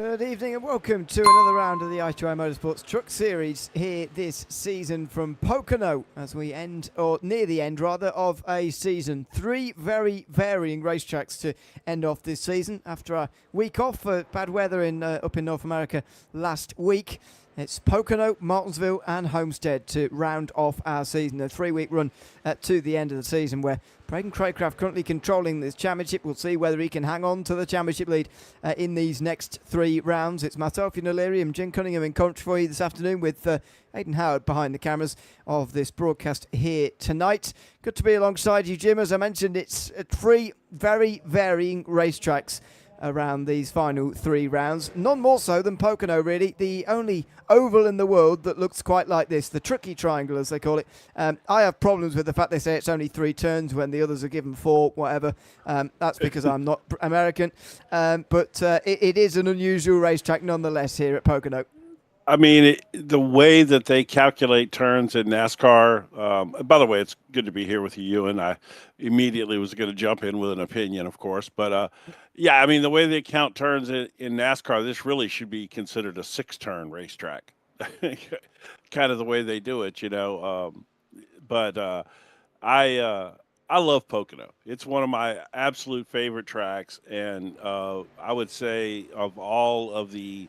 Good evening and welcome to another round of the I2I Motorsports Truck Series here this season from Pocono as we end, or near the end rather, of a season. Three very varying racetracks to end off this season after a week off for bad weather up in North America last week. It's Pocono, Martinsville and Homestead to round off our season. A 3-week run to the end of the season where Braden Craycraft currently controlling this championship. We'll see whether he can hang on to the championship lead in these next 3 rounds. It's myself, Ian O'Leary, Jim Cunningham in commentary for you this afternoon with Aidan Howard behind the cameras of this broadcast here tonight. Good to be alongside you, Jim. As I mentioned, it's 3 very varying racetracks around these final 3 rounds. None more so than Pocono, really. The only oval in the world that looks quite like this, the tricky triangle as they call it. I have problems with the fact they say it's only 3 turns when the others are given 4, whatever. That's because I'm not American. But it is an unusual racetrack nonetheless here at Pocono. I mean, the way that they calculate turns in NASCAR, by the way, it's good to be here with you, Ewan. I immediately was going to jump in with an opinion, of course. But, yeah, I mean, the way they count turns in NASCAR, this really should be considered a 6-turn racetrack. Kind of the way they do it, you know. I love Pocono. It's one of my absolute favorite tracks. And I would say of all of the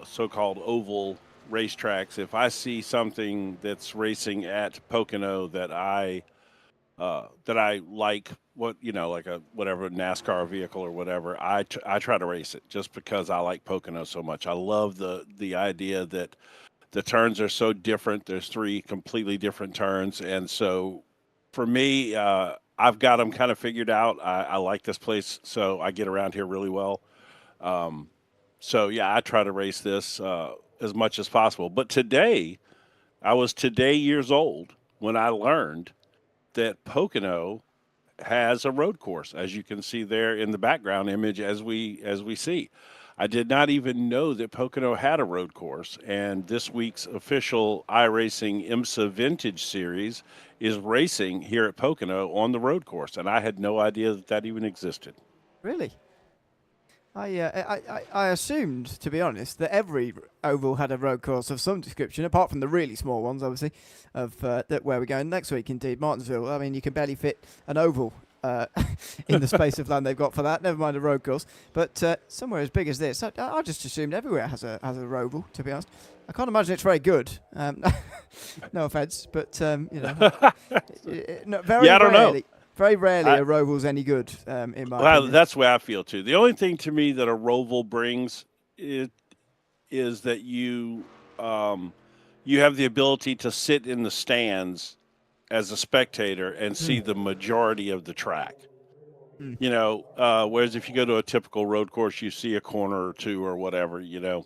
so-called oval racetracks, if I see something that's racing at Pocono that I like, like a whatever NASCAR vehicle or whatever, I try to race it just because I like Pocono so much. I love the idea that the turns are so different. There's 3 completely different turns, and so for me, I've got them kind of figured out. I like this place, so I get around here really well. So, yeah, I try to race this as much as possible. But today, I was years old when I learned that Pocono has a road course, as you can see there in the background image as we see. I did not even know that Pocono had a road course. And this week's official iRacing IMSA Vintage Series is racing here at Pocono on the road course. And I had no idea that even existed. Really? I assumed, to be honest, that every oval had a road course of some description, apart from the really small ones, obviously, of that where we're going next week. Indeed, Martinsville. I mean, you can barely fit an oval in the space of land they've got for that. Never mind a road course. But somewhere as big as this, I just assumed everywhere has a oval. To be honest, I can't imagine it's very good. No offence, but very I don't know. Very rarely a roval's any good, in my opinion. That's the way I feel, too. The only thing to me that a roval brings is that you have the ability to sit in the stands as a spectator and see the majority of the track. You know, whereas if you go to a typical road course, you see a corner or 2 or whatever, you know.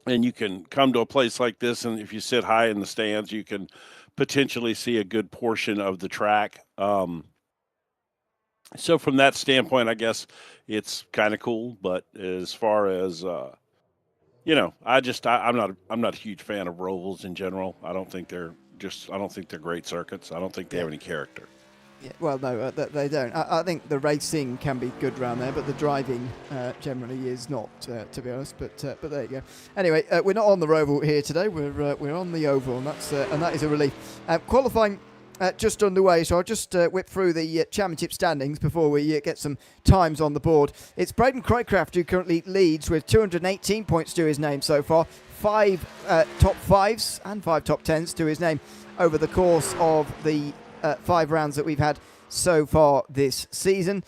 And you can come to a place like this, and if you sit high in the stands, you can potentially see a good portion of the track. So from that standpoint, I guess it's kind of cool. But as far as I'm not a huge fan of rovals in general. I don't think they're great circuits. I don't think they have any character. Yeah, well, no, they don't. I think the racing can be good around there, but the driving generally is not, to be honest. But there you go. Anyway, we're not on the roval here today. We're on the oval, and that is a relief. Qualifying just underway, so I'll just whip through the championship standings before we get some times on the board. It's Braden Craycraft who currently leads with 218 points to his name so far. 5 top 5s and 5 top 10s to his name over the course of the 5 rounds that we've had so far this season.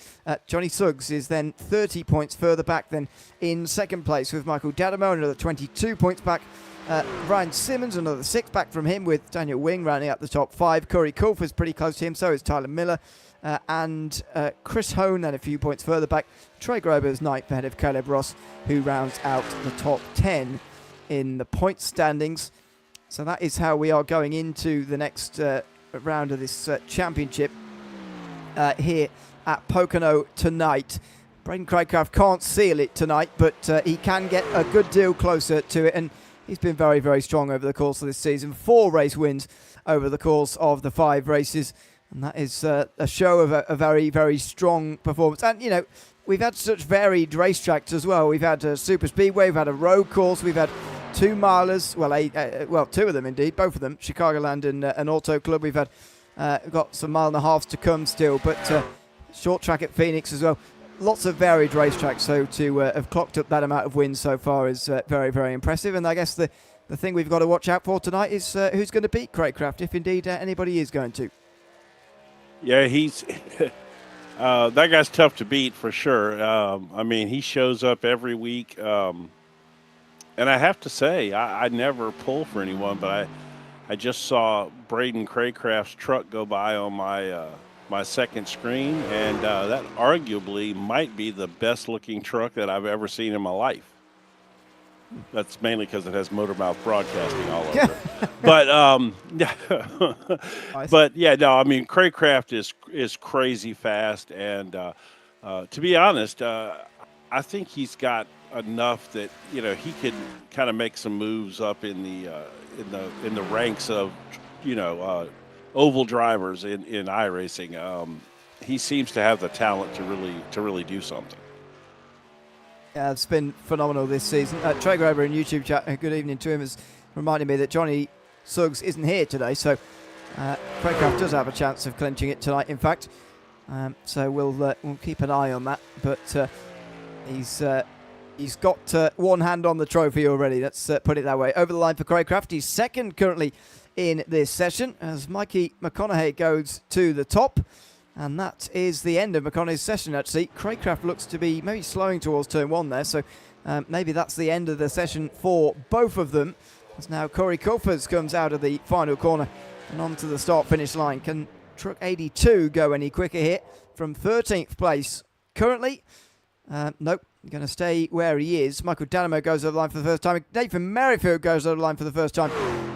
Johnny Suggs is then 30 points further back than in second place with Michael D'Adamo, another 22 points back. Ryan Simmons, another 6 back from him, with Daniel Wing rounding up the top 5. Corey Culfer's pretty close to him, so is Tyler Miller. And Chris Hone then a few points further back. Trey Grober's 9th ahead of Caleb Ross, who rounds out the top 10 in the point standings. So that is how we are going into the next round of this championship here at Pocono tonight. Braden Craycraft can't seal it tonight, but he can get a good deal closer to it, and he's been very, very strong over the course of this season. 4 race wins over the course of the 5 races, and that is a show of a very, very strong performance. And, you know, we've had such varied racetracks as well. We've had a super speedway, we've had a road course, we've had 2 milers, well, 2 of them indeed, both of them, Chicagoland and an Auto Club. We've had got some 1.5 miles to come still, but short track at Phoenix as well. Lots of varied racetracks, so to have clocked up that amount of wins so far is very, very impressive. And I guess the thing we've got to watch out for tonight is who's going to beat Craycraft, if indeed anybody is going to. Yeah, he's that guy's tough to beat for sure. I mean, he shows up every week, and I have to say, I never pull for anyone, but I just saw Braden Craycraft's truck go by on my second screen, and that arguably might be the best looking truck that I've ever seen in my life. That's mainly because it has MotorMouth Broadcasting all over it. But yeah, no, I mean, Craycraft is crazy fast, and to be honest, I think he's got enough that he could kind of make some moves up in the ranks of oval drivers in iRacing. He seems to have the talent to really do something. Yeah, it's been phenomenal this season. Trey Grover in YouTube chat, good evening to him, has reminded me that Johnny Suggs isn't here today, so Craycraft does have a chance of clinching it tonight, in fact. So we'll keep an eye on that. But he's got one hand on the trophy already, let's put it that way. Over the line for Craycraft. He's second currently in this session as Mikey McConaughey goes to the top. And that is the end of McConaughey's session, actually. Craycraft looks to be maybe slowing towards turn 1 there, so maybe that's the end of the session for both of them. As now Corey Coulfers comes out of the final corner and onto the start-finish line. Can Truck 82 go any quicker here from 13th place currently? Nope, going to stay where he is. Michael Danamo goes over the line for the first time. Nathan Merrifield goes over the line for the first time.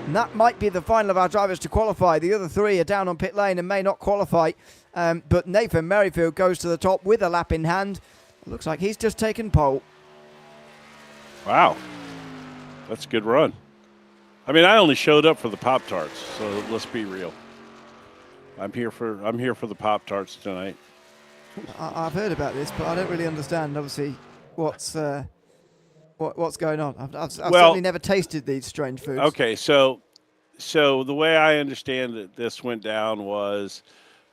And that might be the final of our drivers to qualify. The other 3 are down on pit lane and may not qualify. But Nathan Merrifield goes to the top with a lap in hand. Looks like he's just taken pole. Wow. That's a good run. I mean, I only showed up for the Pop-Tarts, so let's be real. I'm here for the Pop-Tarts tonight. I've heard about this, but I don't really understand, obviously, what's going on. I've certainly never tasted these strange foods. Okay, so the way I understand that this went down was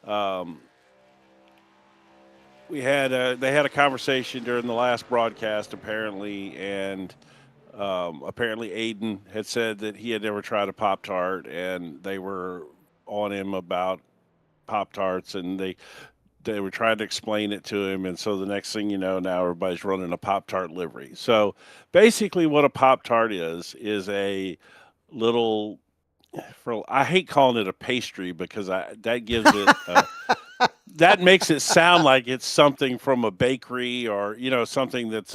they had a conversation during the last broadcast, apparently, and apparently Aiden had said that he had never tried a Pop-Tart, and they were on him about Pop-Tarts, and they were trying to explain it to him, and so the next thing you know, now everybody's running a Pop-Tart livery. So basically what a Pop-Tart is a little, I hate calling it a pastry because that gives it that makes it sound like it's something from a bakery or something that's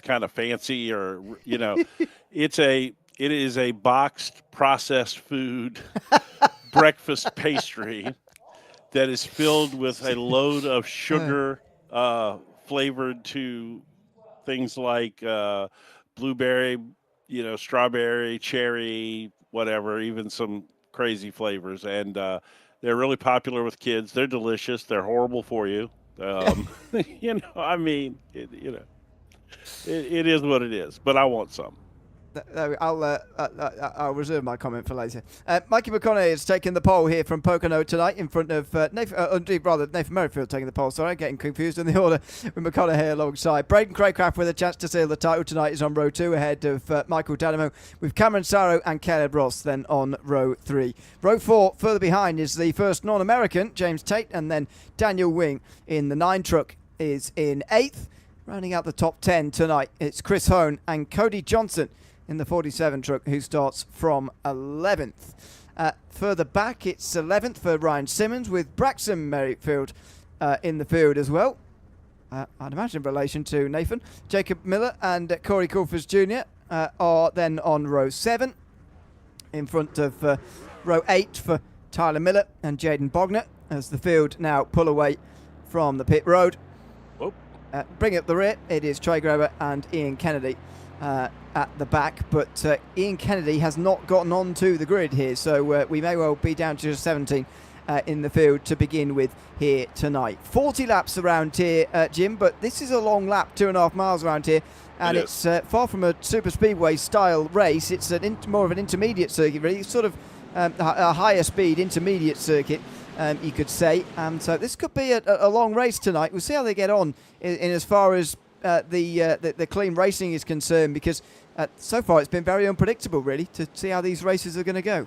kind of fancy, or it is a boxed processed food breakfast pastry that is filled with a load of sugar flavored to things like blueberry, strawberry, cherry, whatever, even some crazy flavors. And they're really popular with kids. They're delicious. They're horrible for you. I mean, it is what it is, but I want some. I'll reserve my comment for later. Mikey McConaughey has taken the pole here from Pocono tonight in front of Nathan Merrifield taking the pole. Sorry, getting confused in the order with McConaughey alongside. Braden Craycraft with a chance to seal the title tonight is on row 2 ahead of Michael Danamo, with Cameron Sarro and Caleb Ross then on row 3. Row 4 further behind is the first non-American, James Tate, and then Daniel Wing in the 9 truck is in 8th. Rounding out the top 10 tonight, it's Chris Hone and Cody Johnson in the 47 truck, who starts from 11th. Further back, it's 11th for Ryan Simmons, with Braxton Merrifield in the field as well. I'd imagine in relation to Nathan. Jacob Miller and Corey Coulfers Jr. Are then on row 7, in front of row 8 for Tyler Miller and Jaden Bogner, as the field now pull away from the pit road. Bring up the rear, it is Trey Grover and Ian Kennedy at the back, but Ian Kennedy has not gotten onto the grid here, so we may well be down to just 17 in the field to begin with here tonight. 40 laps around here, Jim, but this is a long lap, 2.5 miles around here, and it's far from a super speedway style race. It's more of an intermediate circuit, really, sort of a higher speed intermediate circuit, you could say. So this could be a long race tonight. We'll see how they get on in as far as the clean racing is concerned, because so far it's been very unpredictable, really, to see how these races are going to go.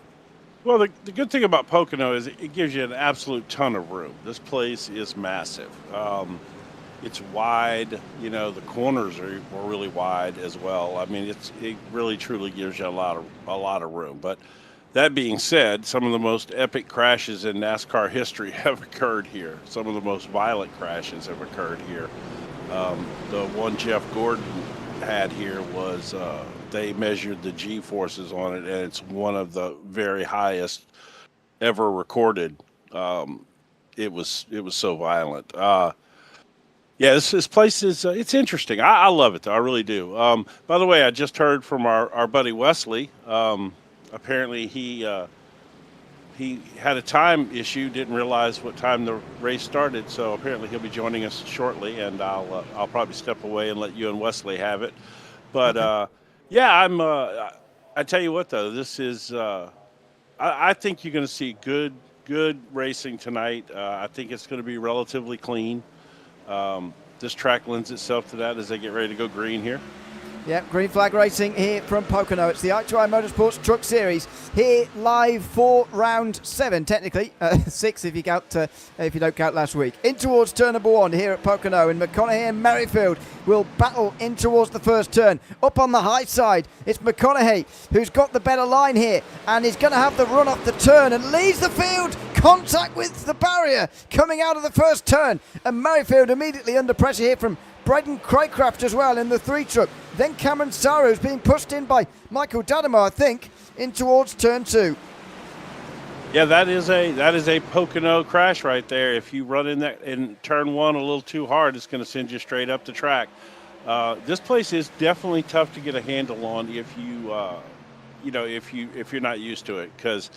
Well, the good thing about Pocono is it gives you an absolute ton of room. This place is massive. It's wide. You know, the corners are really wide as well. I mean, it really truly gives you a lot of room. But that being said, some of the most epic crashes in NASCAR history have occurred here. Some of the most violent crashes have occurred here. The one Jeff Gordon had here was they measured the G-forces on it, and it's one of the very highest ever recorded. It was so violent. Yeah, this place is it's interesting. I love it, though. I really do. By the way, I just heard from our buddy Wesley. Apparently he had a time issue, didn't realize what time the race started, so apparently he'll be joining us shortly, and I'll probably step away and let you and Wesley have it. But yeah, I tell you what, though, this is I think you're going to see good racing tonight. I think it's going to be relatively clean. This track lends itself to that as they get ready to go green here. Yeah, green flag racing here from Pocono. It's the I2I Motorsports Truck Series here live for round 7, technically 6 if you don't count last week. In towards turn number 1 here at Pocono, and McConaughey and Merrifield will battle in towards the first turn. Up on the high side, it's McConaughey who's got the better line here, and he's going to have the run off the turn and leads the field. Contact with the barrier coming out of the first turn, and Merrifield immediately under pressure here from Braden Craycraft as well in the 3 truck. Then Cameron Saro's being pushed in by Michael Dadamo, I think, in towards turn 2. Yeah, that is a Pocono crash right there. If you run in turn 1 a little too hard, it's going to send you straight up the track. This place is definitely tough to get a handle on if you're not used to it, because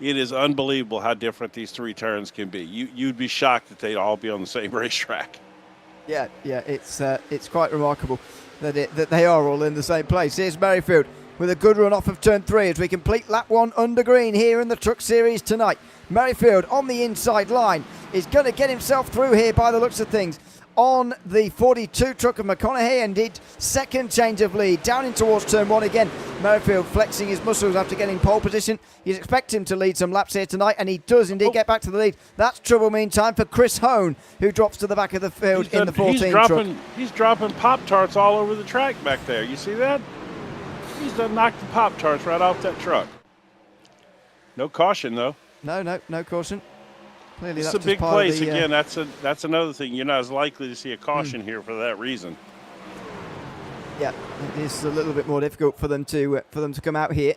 it is unbelievable how different these 3 turns can be. You'd be shocked that they'd all be on the same racetrack. Yeah, it's quite remarkable that they are all in the same place. Here's Merrifield with a good run off of turn 3 as we complete lap 1 under green here in the Truck Series tonight. Merrifield on the inside line is going to get himself through here by the looks of things on the 42 truck of McConaughey, and did second change of lead down in towards turn 1 again. Merrifield flexing his muscles after getting pole position. You'd expect him to lead some laps here tonight, and he does indeed get back to the lead. That's trouble meantime for Chris Hone, who drops to the back of the field in the 14 truck. He's dropping Pop-Tarts all over the track back there. You see that? He's done knocked the Pop-Tarts right off that truck. No caution, though. No caution. Clearly it's a big place. Again, that's another thing. You're not as likely to see a caution here for that reason. Yeah, it is a little bit more difficult for them to come out here.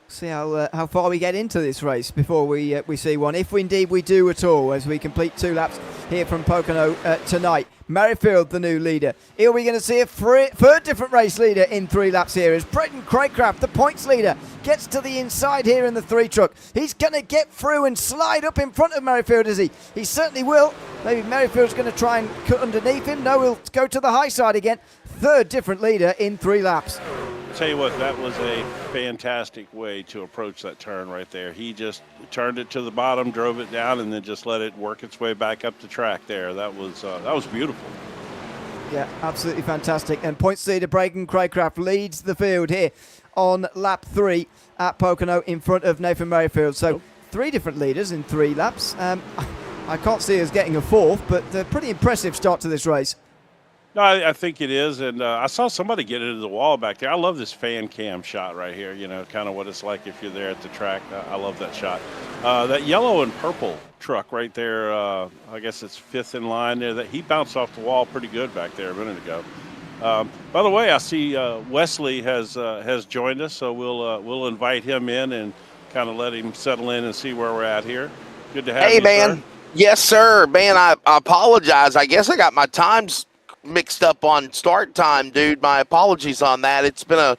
See how far we get into this race before we see one, if indeed we do at all, as we complete 2 laps here from Pocono tonight. Merrifield, the new leader. Here we're going to see a third different race leader in 3 laps here, as Braden Craycraft, the points leader, gets to the inside here in the 3 truck. He's going to get through and slide up in front of Merrifield, is he? He certainly will. Maybe Merrifield's going to try and cut underneath him. No, he'll go to the high side again. Third different leader in 3 laps. I'll tell you what, that was a fantastic way to approach that turn right there. He just turned it to the bottom, drove it down, and then just let it work its way back up the track there. That was beautiful. Yeah, absolutely fantastic. And points leader Braden Craycraft leads the field here on lap 3 at Pocono in front of Nathan Merrifield. So 3 different leaders in 3 laps. I can't see us getting a 4th, but a pretty impressive start to this race. No, I think it is, and I saw somebody get into the wall back there. I love this fan cam shot right here, kind of what it's like if you're there at the track. I love that shot. That yellow and purple truck right there, I guess it's 5th in line there, that he bounced off the wall pretty good back there a minute ago. By the way, I see Wesley has joined us, so we'll invite him in and kind of let him settle in and see where we're at here. Good to have you, man. Sir. Yes, sir. Man, I apologize. I guess I got my times mixed up on start time, dude. My apologies on that. It's been a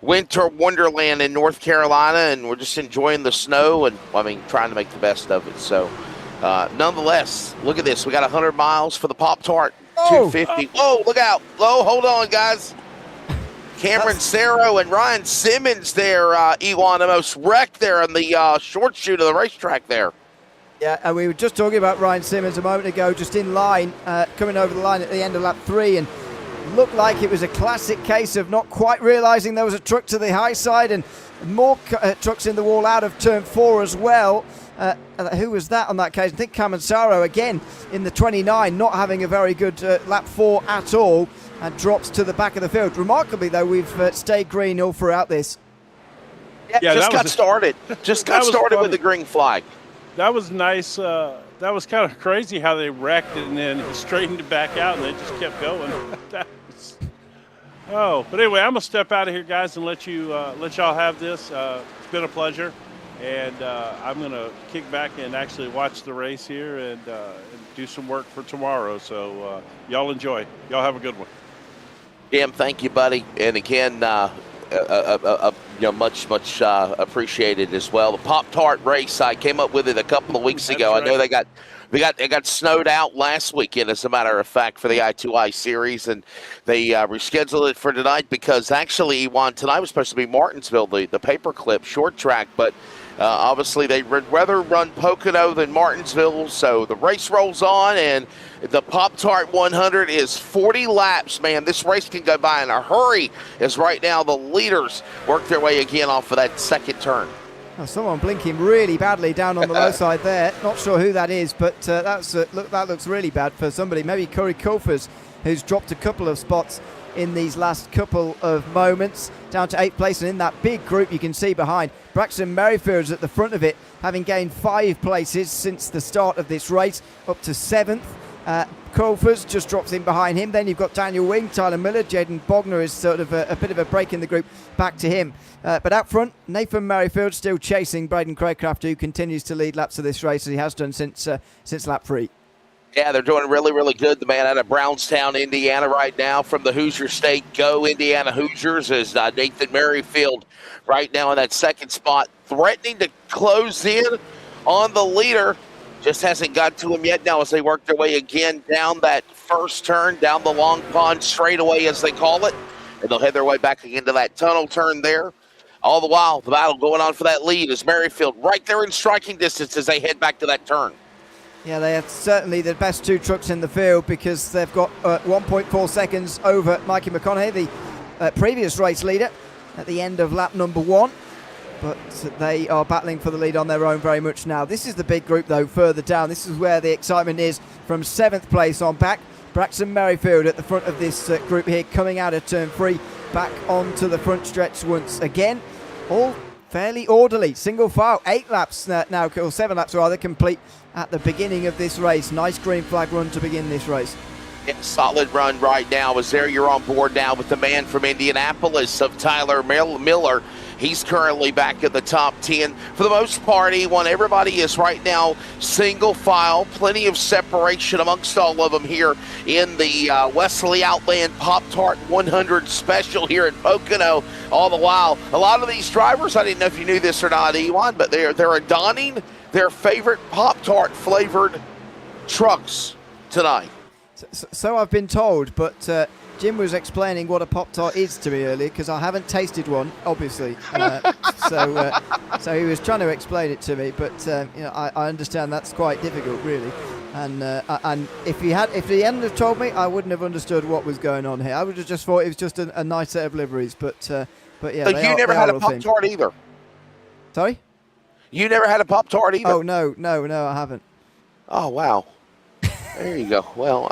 winter wonderland in North Carolina, and we're just enjoying the snow and, trying to make the best of it. So, nonetheless, look at this. We got 100 miles for the Pop-Tart, 250. Whoa, look out. Oh, hold on, guys. Cameron Cerro and Ryan Simmons there, Ewan, almost wrecked there on the short shoot of the racetrack there. Yeah, and we were just talking about Ryan Simmons a moment ago, just in line, coming over the line at the end of lap 3, and looked like it was a classic case of not quite realising there was a truck to the high side, and more trucks in the wall out of turn 4 as well. Who was that on that occasion? I think Camanzaro again in the 29, not having a very good lap 4 at all, and drops to the back of the field. Remarkably, though, we've stayed green all throughout this. Yeah, just got started. Just got started with the green flag. That was nice. That was kind of crazy how they wrecked it and then straightened it back out, and they just kept going. But anyway, I'm gonna step out of here, guys, and let y'all have this. It's been a pleasure, and I'm gonna kick back and actually watch the race here and do some work for tomorrow. So y'all enjoy. Y'all have a good one. Jim, thank you, buddy. And again, much appreciated as well. The Pop-Tart race, I came up with it a couple of weeks ago. Right. I know they got snowed out last weekend, as a matter of fact, for the I2I series, and they rescheduled it for tonight because actually, Ewan, tonight was supposed to be Martinsville, the paperclip short track, but obviously they would rather run Pocono than Martinsville, so the race rolls on, and the Pop-Tart 100 is 40 laps, man. This race can go by in a hurry, as right now the leaders work their way again off of that second turn. Oh, someone blinking really badly down on the low side there. Not sure who that is, but that looks really bad for somebody. Maybe Corey Colfers, who's dropped a couple of spots in these last couple of moments, down to 8th place, and in that big group you can see behind, Braxton Merrifield's at the front of it, having gained 5 places since the start of this race, up to 7th. Colfers just drops in behind him. Then you've got Daniel Wing, Tyler Miller, Jaden Bogner is sort of a bit of a break in the group back to him. But out front, Nathan Merrifield still chasing Braden Craycraft, who continues to lead laps of this race, as he has done since lap 3. Yeah, they're doing really, really good. The man out of Brownstown, Indiana right now from the Hoosier State. Go Indiana Hoosiers is Nathan Merrifield right now in that second spot, threatening to close in on the leader. Just hasn't got to him yet now as they work their way again down that first turn, down the Long Pond straightaway as they call it. And they'll head their way back into that tunnel turn there. All the while, the battle going on for that lead is Merrifield right there in striking distance as they head back to that turn. Yeah, they are certainly the best 2 trucks in the field because they've got 1.4 seconds over Mikey McConaughey, the previous race leader, at the end of lap number 1. But they are battling for the lead on their own very much now. This is the big group, though, further down. This is where the excitement is from 7th place on back. Braxton Merrifield at the front of this group here, coming out of turn 3, back onto the front stretch once again. All fairly orderly, single file, 8 laps now, or 7 laps rather, complete at the beginning of this race. Nice green flag run to begin this race. Yeah, solid run right now. As there you're on board now with the man from Indianapolis of Tyler Miller. He's currently back at the top 10. For the most part, everybody is right now single file. Plenty of separation amongst all of them here in the Wesley Outland Pop-Tart 100 special here in Pocono. All the while, a lot of these drivers, I didn't know if you knew this or not, Ewan, but they're adorning their favorite Pop-Tart flavored trucks tonight. So I've been told, but Jim was explaining what a Pop-Tart is to me earlier because I haven't tasted one, obviously. So he was trying to explain it to me, but I understand that's quite difficult, really. And if he hadn't have told me, I wouldn't have understood what was going on here. I would have just thought it was just a nice set of liveries. But yeah, so you never had a Pop-Tart either. Sorry? You never had a Pop-Tart either. Oh no, I haven't. Oh wow. There you go. Well,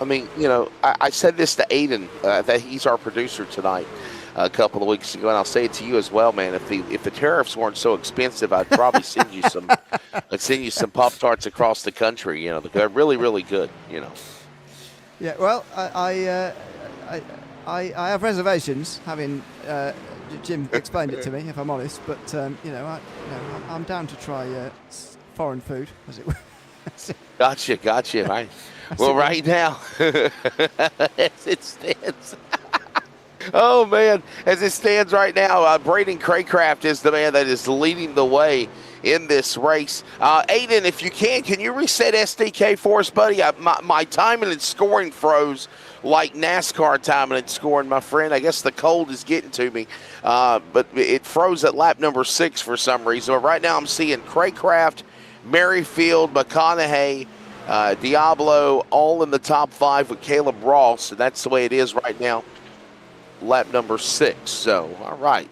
I said this to Aiden, that he's our producer tonight, a couple of weeks ago, and I'll say it to you as well, man. If the tariffs weren't so expensive, I'd probably send you some. I'd send you some Pop-Tarts across the country. They're really, really good. Yeah. Well, I have reservations, having Jim explained it to me, if I'm honest. But I'm down to try foreign food, as it were. Gotcha. Right. Well, right now, as it stands, Oh, man. As it stands right now, Braden Craycraft is the man that is leading the way in this race. Aiden, if you can you reset SDK for us, buddy? My timing and scoring froze like NASCAR timing and scoring, my friend. I guess the cold is getting to me. But it froze at lap number 6 for some reason. But right now I'm seeing Craycraft, Merrifield, McConaughey, Diablo all in the top 5 with Caleb Ross. And that's the way it is right now. Lap number 6. So, all right.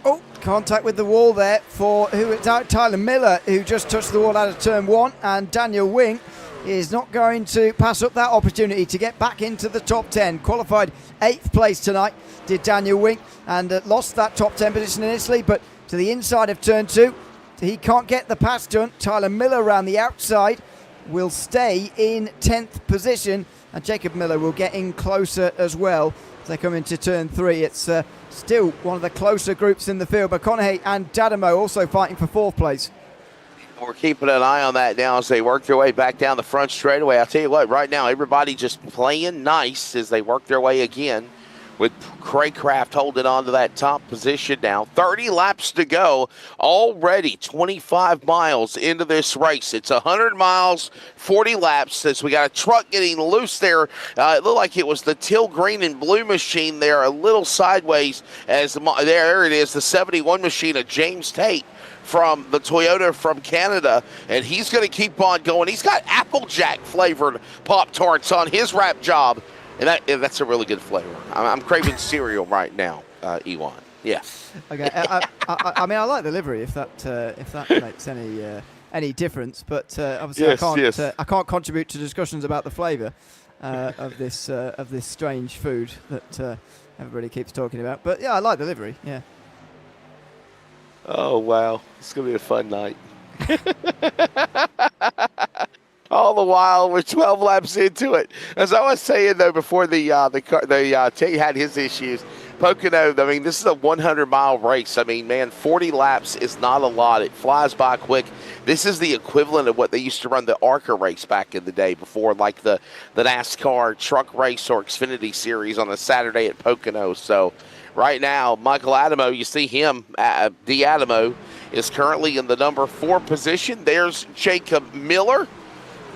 Oh, contact with the wall there for Tyler Miller, who just touched the wall out of turn 1, and Daniel Wing is not going to pass up that opportunity to get back into the top 10. Qualified 8th place tonight, did Daniel Wing, and lost that top 10 position initially, but to the inside of turn 2, he can't get the pass done. Tyler Miller around the outside will stay in 10th position, and Jacob Miller will get in closer as well. As they come into turn 3, it's still one of the closer groups in the field. McConaughey and Dadamo also fighting for 4th place. We're keeping an eye on that now as they work their way back down the front straightaway. I'll tell you what, right now, everybody just playing nice as they work their way again, with Craycraft holding on to that top position now. 30 laps to go, already 25 miles into this race. It's 100 miles, 40 laps, as we got a truck getting loose there. It looked like it was the teal green and blue machine there, a little sideways. As there it is, the 71 machine of James Tate from the Toyota from Canada, and he's going to keep on going. He's got Applejack flavored Pop-Tarts on his wrap job. And that's a really good flavor. I'm craving cereal right now, Ewan. Yeah. Okay. I mean, I like the livery if that makes any difference. But obviously, yes, I can't contribute to discussions about the flavour of this strange food that everybody keeps talking about. But yeah, I like the livery. Yeah. Oh wow, it's gonna be a fun night. All the while, we're 12 laps into it. As I was saying, though, before the Tay had his issues, Pocono, I mean, this is a 100-mile race. I mean, man, 40 laps is not a lot. It flies by quick. This is the equivalent of what they used to run the ARCA race back in the day before, like the NASCAR truck race or Xfinity series on a Saturday at Pocono. So right now, Michael Adamo, you see him, D. Adamo, is currently in the number 4 position. There's Jacob Miller,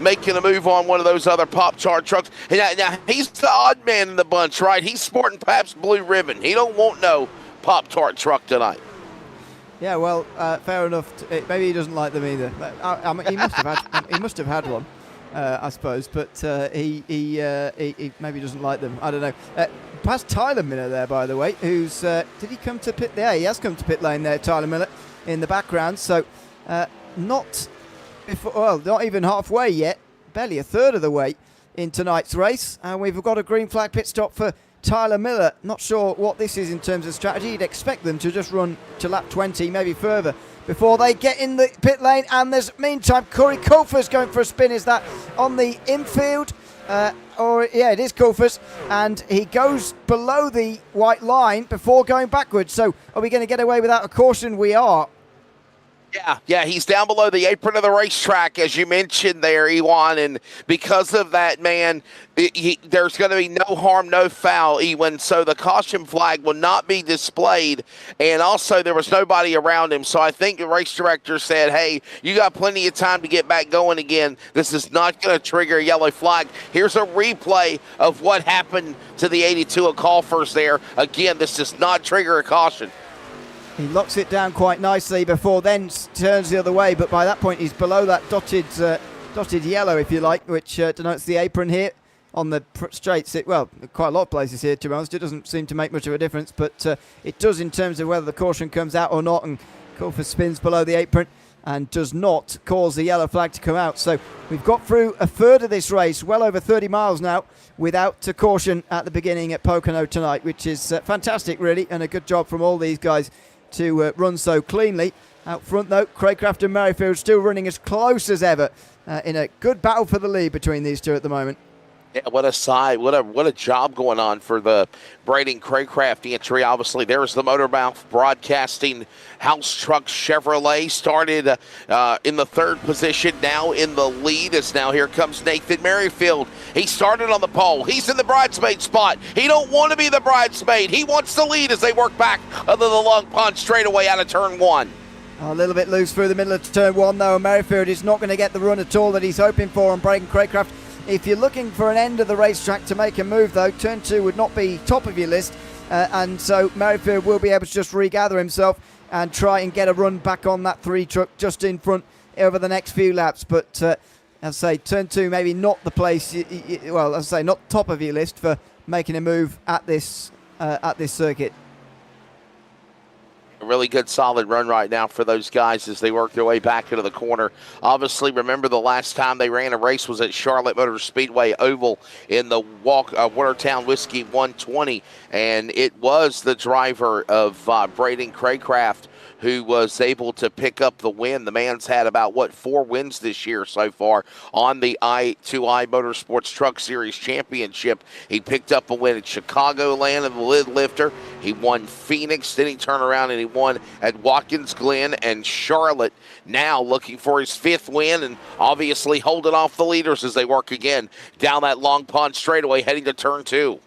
making a move on one of those other Pop-Tart trucks. And now he's the odd man in the bunch, right? He's sporting perhaps blue ribbon. He don't want no Pop-Tart truck tonight. Yeah, well, fair enough. Maybe he doesn't like them either. I mean, he must have had one, I suppose. But he maybe doesn't like them. I don't know. Past Tyler Miller there, by the way. Who's did he come to pit? Yeah, he has come to pit lane there, Tyler Miller, in the background. So not even halfway yet, barely a third of the way in tonight's race. And we've got a green flag pit stop for Tyler Miller. Not sure what this is in terms of strategy. You'd expect them to just run to lap 20, maybe further, before they get in the pit lane. And there's, meantime, Corey Coulfers going for a spin. Is that on the infield? Yeah, it is Coulfers. And he goes below the white line before going backwards. So are we going to get away without a caution? We are. Yeah, he's down below the apron of the racetrack, as you mentioned there, Ewan, and because of that, man, there's going to be no harm, no foul, Ewan, so the caution flag will not be displayed, and also there was nobody around him, so I think the race director said, hey, you got plenty of time to get back going again. This is not going to trigger a yellow flag. Here's a replay of what happened to the 82 of Coulfers there. Again, this does not trigger a caution. He locks it down quite nicely before then turns the other way, but by that point he's below that dotted yellow, if you like, which denotes the apron here on the straights. Well, quite a lot of places here, to be honest. It doesn't seem to make much of a difference, but it does in terms of whether the caution comes out or not, and Coulfers spins below the apron and does not cause the yellow flag to come out. So we've got through a third of this race, well over 30 miles now, without a caution at the beginning at Pocono tonight, which is fantastic, really, and a good job from all these guys to run so cleanly. Out front, though, Craycraft and Merrifield still running as close as ever in a good battle for the lead between these two at the moment. Yeah, what a side, what a job going on for the Braden Craycraft entry. Obviously, there's the MotorMouth Broadcasting House Truck Chevrolet. Started in the third position, now in the lead. As now here comes Nathan Merrifield. He started on the pole. He's in the bridesmaid spot. He don't want to be the bridesmaid. He wants to lead as they work back under the Long Pond straightaway out of turn one. A little bit loose through the middle of turn one, though. Merrifield is not going to get the run at all that he's hoping for on Braden Craycraft. If you're looking for an end of the racetrack to make a move, though, turn two would not be top of your list. And so Merrifield will be able to just regather himself and try and get a run back on that 3 truck just in front over the next few laps. But as I say, turn two maybe not the place, well, as I say, not top of your list for making a move at this circuit. A really good solid run right now for those guys as they work their way back into the corner. Obviously, remember the last time they ran a race was at Charlotte Motor Speedway Oval in the Watertown Whiskey 120, and it was the driver of Braden Craycraft who was able to pick up the win. The man's had about, 4 wins this year so far on the I2I Motorsports Truck Series Championship. He picked up a win at Chicagoland in the lid lifter. He won Phoenix, then he turned around and he won at Watkins Glen and Charlotte. Now looking for his 5th win and obviously holding off the leaders as they work again down that Long Pond straightaway heading to turn 2.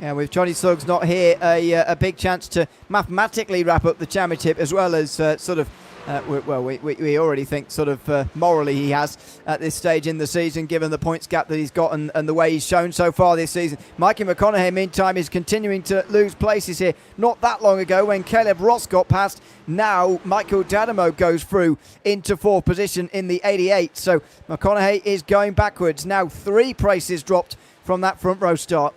Yeah, with Johnny Suggs not here, a big chance to mathematically wrap up the championship, as well as we already think morally he has at this stage in the season, given the points gap that he's got and the way he's shown so far this season. Mikey McConaughey, meantime, is continuing to lose places here. Not that long ago when Caleb Ross got past, now Michael D'Adamo goes through into 4th position in the 88. So McConaughey is going backwards. Now 3 places dropped from that front row start.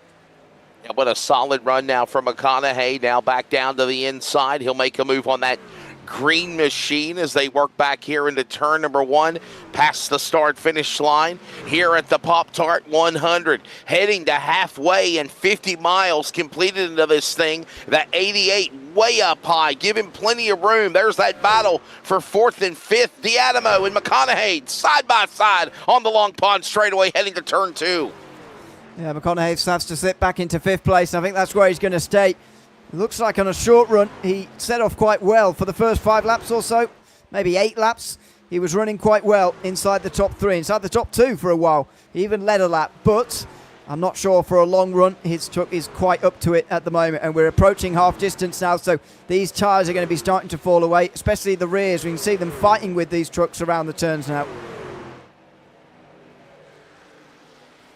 Yeah, what a solid run now from McConaughey. Now back down to the inside. He'll make a move on that green machine as they work back here into turn number 1, past the start-finish line here at the Pop-Tart 100. Heading to halfway and 50 miles completed into this thing. That 88 way up high. Give him plenty of room. There's that battle for 4th and 5th. D'Adamo and McConaughey side by side on the Long Pond straightaway heading to turn 2. Yeah, McConaughey has to slip back into 5th place. I think that's where he's going to stay. It looks like on a short run, he set off quite well for the first 5 laps or so, maybe 8 laps. He was running quite well inside the top 3, inside the top 2 for a while. He even led a lap, but I'm not sure for a long run. His truck is quite up to it at the moment, and we're approaching half distance now, so these tyres are going to be starting to fall away, especially the rears. We can see them fighting with these trucks around the turns now.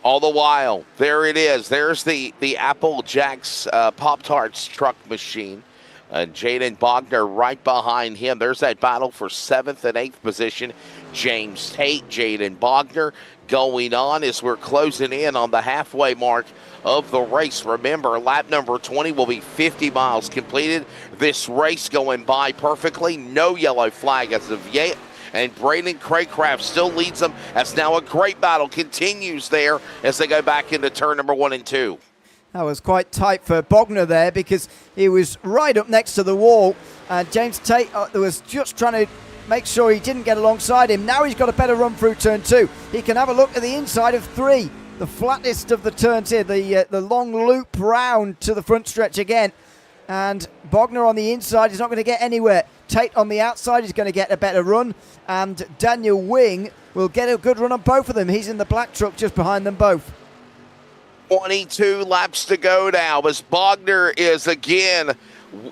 All the while, there it is. There's the Apple Jacks Pop-Tarts truck machine. Jaden Bogner right behind him. There's that battle for 7th and 8th position. James Tate, Jaden Bogner going on as we're closing in on the halfway mark of the race. Remember, lap number 20 will be 50 miles completed. This race going by perfectly. No yellow flag as of yet. And Braden Craycraft still leads them as now a great battle continues there as they go back into turn number 1 and 2. That was quite tight for Bogner there because he was right up next to the wall. And James Tate was just trying to make sure he didn't get alongside him. Now he's got a better run through turn 2. He can have a look at the inside of 3. The flattest of the turns here, the long loop round to the front stretch again. And Bogner on the inside is not going to get anywhere. Tate on the outside is going to get a better run. And Daniel Wing will get a good run on both of them. He's in the black truck just behind them both. 22 laps to go now as Bogner is again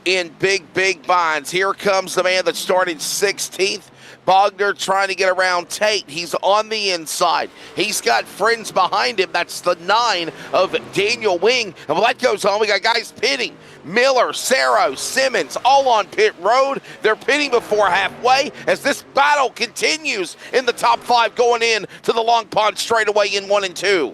in big binds. Here comes the man that started 16th. Bogner trying to get around Tate. He's on the inside. He's got friends behind him. That's the 9 of Daniel Wing. And while that goes on, we got guys pitting. Miller, Cerro, Simmons, all on pit road. They're pitting before halfway as this battle continues in the top 5 going in to the Long Pond straightaway in 1 and 2.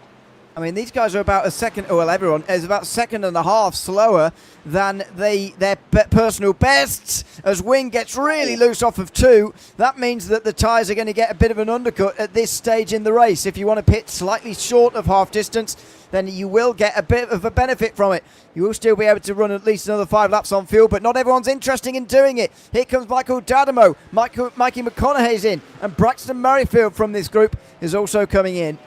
I mean, these guys are about a second, well, everyone is about 1.5 seconds slower than their personal bests. As Wing gets really loose off of 2, that means that the tyres are going to get a bit of an undercut at this stage in the race. If you want to pit slightly short of half distance, then you will get a bit of a benefit from it. You will still be able to run at least another 5 laps on fuel, but not everyone's interested in doing it. Here comes Michael D'Adamo. Mikey McConaughey's in, and Braxton Merrifield from this group is also coming in.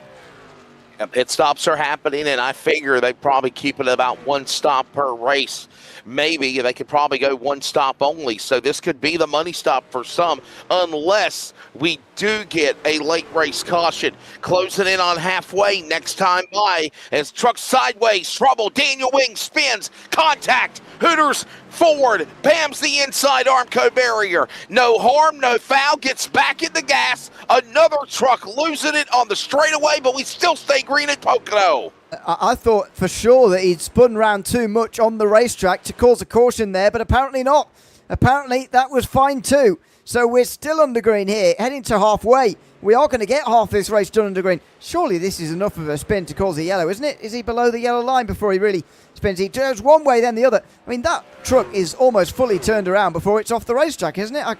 Pit stops are happening, and I figure they probably keep it about one stop per race. Maybe they could probably go one stop only. So this could be the money stop for some, unless we do get a late race caution. Closing in on halfway next time by as truck sideways, trouble. Daniel Wing spins, contact. Hooters forward, bams the inside Armco barrier. No harm, no foul, gets back in the gas. Another truck losing it on the straightaway, but we still stay green at Pocono. I thought for sure that he'd spun round too much on the racetrack to cause a caution there, but apparently not. Apparently that was fine too. So we're still under green here, heading to halfway. We are going to get half this race done under green. Surely this is enough of a spin to cause a yellow, isn't it? Is he below the yellow line before he really spins? He goes one way, then the other. I mean, that truck is almost fully turned around before it's off the racetrack, isn't it? I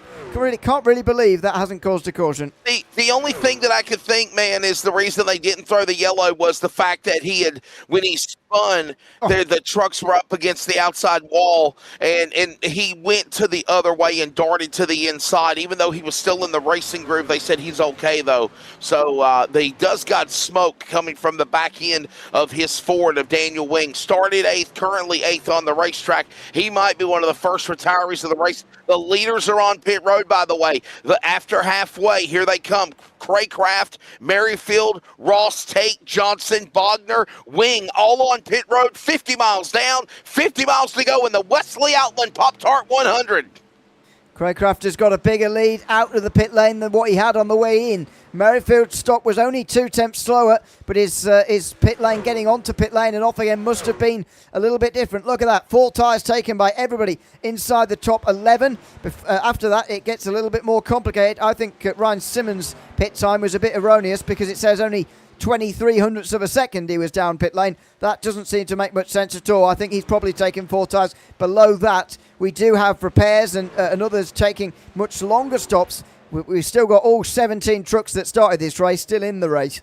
can't really believe that hasn't caused a caution. The only thing that I could think, man, is the reason they didn't throw the yellow was the fact that when he spun, the trucks were up against the outside wall, and he went to the other way and darted to the inside. Even though he was still in the racing groove, they said he's okay, though. So he does got smoke coming from the back end of his Ford of Daniel Wing. Started 8th, currently 8th on the racetrack. He might be one of the first retirees of the race. The leaders are on pit road, by the way. After halfway, here they come. Craycraft, Merrifield, Ross, Tate, Johnson, Bogner, Wing, all on pit road. 50 miles down, 50 miles to go in the Wesley Outland Pop-Tart 100. Craycraft has got a bigger lead out of the pit lane than what he had on the way in. Merrifield's stop was only 2/10 slower, but his pit lane getting onto pit lane and off again must have been a little bit different. Look at that, 4 tyres taken by everybody inside the top 11. After that, it gets a little bit more complicated. I think Ryan Simmons' pit time was a bit erroneous because it says only 23 hundredths of a second he was down pit lane. That doesn't seem to make much sense at all. I think he's probably taken 4 tyres below that. We do have repairs and others taking much longer stops. We've still got all 17 trucks that started this race still in the race.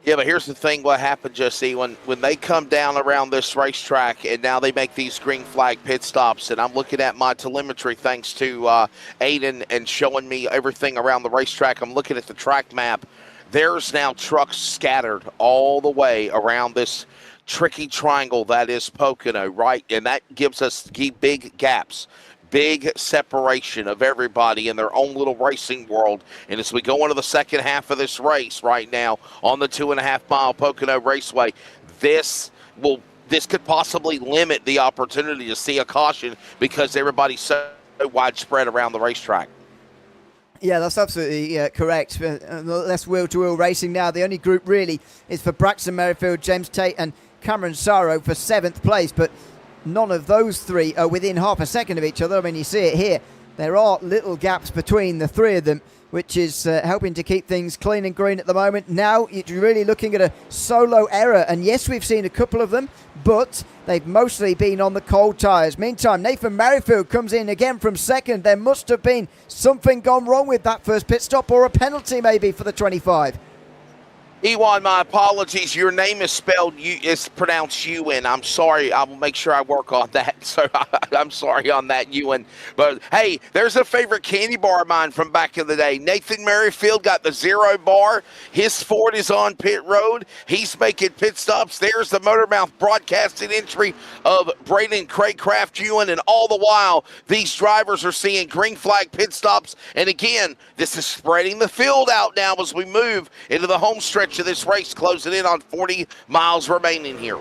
Yeah, but here's the thing, what happened, Jesse, when they come down around this racetrack and now they make these green flag pit stops, and I'm looking at my telemetry thanks to Aiden and showing me everything around the racetrack. I'm looking at the track map. There's now trucks scattered all the way around this tricky triangle that is Pocono, right? And that gives us big gaps, big separation of everybody in their own little racing world. And as we go into the second half of this race right now on the 2.5-mile Pocono Raceway, this could possibly limit the opportunity to see a caution because everybody's so widespread around the racetrack. Yeah, that's absolutely correct. Less wheel-to-wheel racing now. The only group really is for Braxton Merrifield, James Tate and Cameron Saro for 7th place, but none of those three are within half a second of each other. I mean, you see it here. There are little gaps between the three of them, which is helping to keep things clean and green at the moment. Now you're really looking at a solo error, and yes, we've seen a couple of them, but they've mostly been on the cold tyres. Meantime, Nathan Merrifield comes in again from second. There must have been something gone wrong with that first pit stop, or a penalty maybe for the 25. Ewan, my apologies. Your name is it's pronounced Ewan. I'm sorry. I will make sure I work on that. So I'm sorry on that, Ewan. But hey, there's a favorite candy bar of mine from back in the day. Nathan Merrifield got the 0 bar. His Ford is on pit road. He's making pit stops. There's the MotorMouth Broadcasting entry of Braden Craycraft Ewan. And all the while, these drivers are seeing green flag pit stops. And again, this is spreading the field out now as we move into the home stretch of this race, closing in on 40 miles remaining here.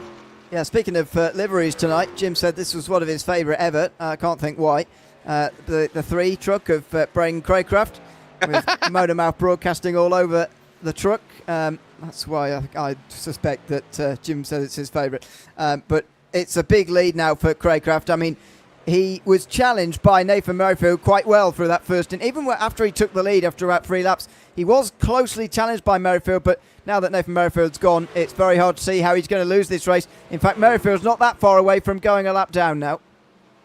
Yeah, speaking of liveries tonight, Jim said this was one of his favourite ever. I can't think why. The 3 truck of Braden Craycraft with MotorMouth Broadcasting all over the truck. That's why I suspect that Jim said it's his favourite. But it's a big lead now for Craycraft. I mean, he was challenged by Nathan Merrifield quite well through that first, and even after he took the lead after about 3 laps, he was closely challenged by Merrifield, but now that Nathan Merrifield's gone, it's very hard to see how he's going to lose this race. In fact, Merrifield's not that far away from going a lap down now.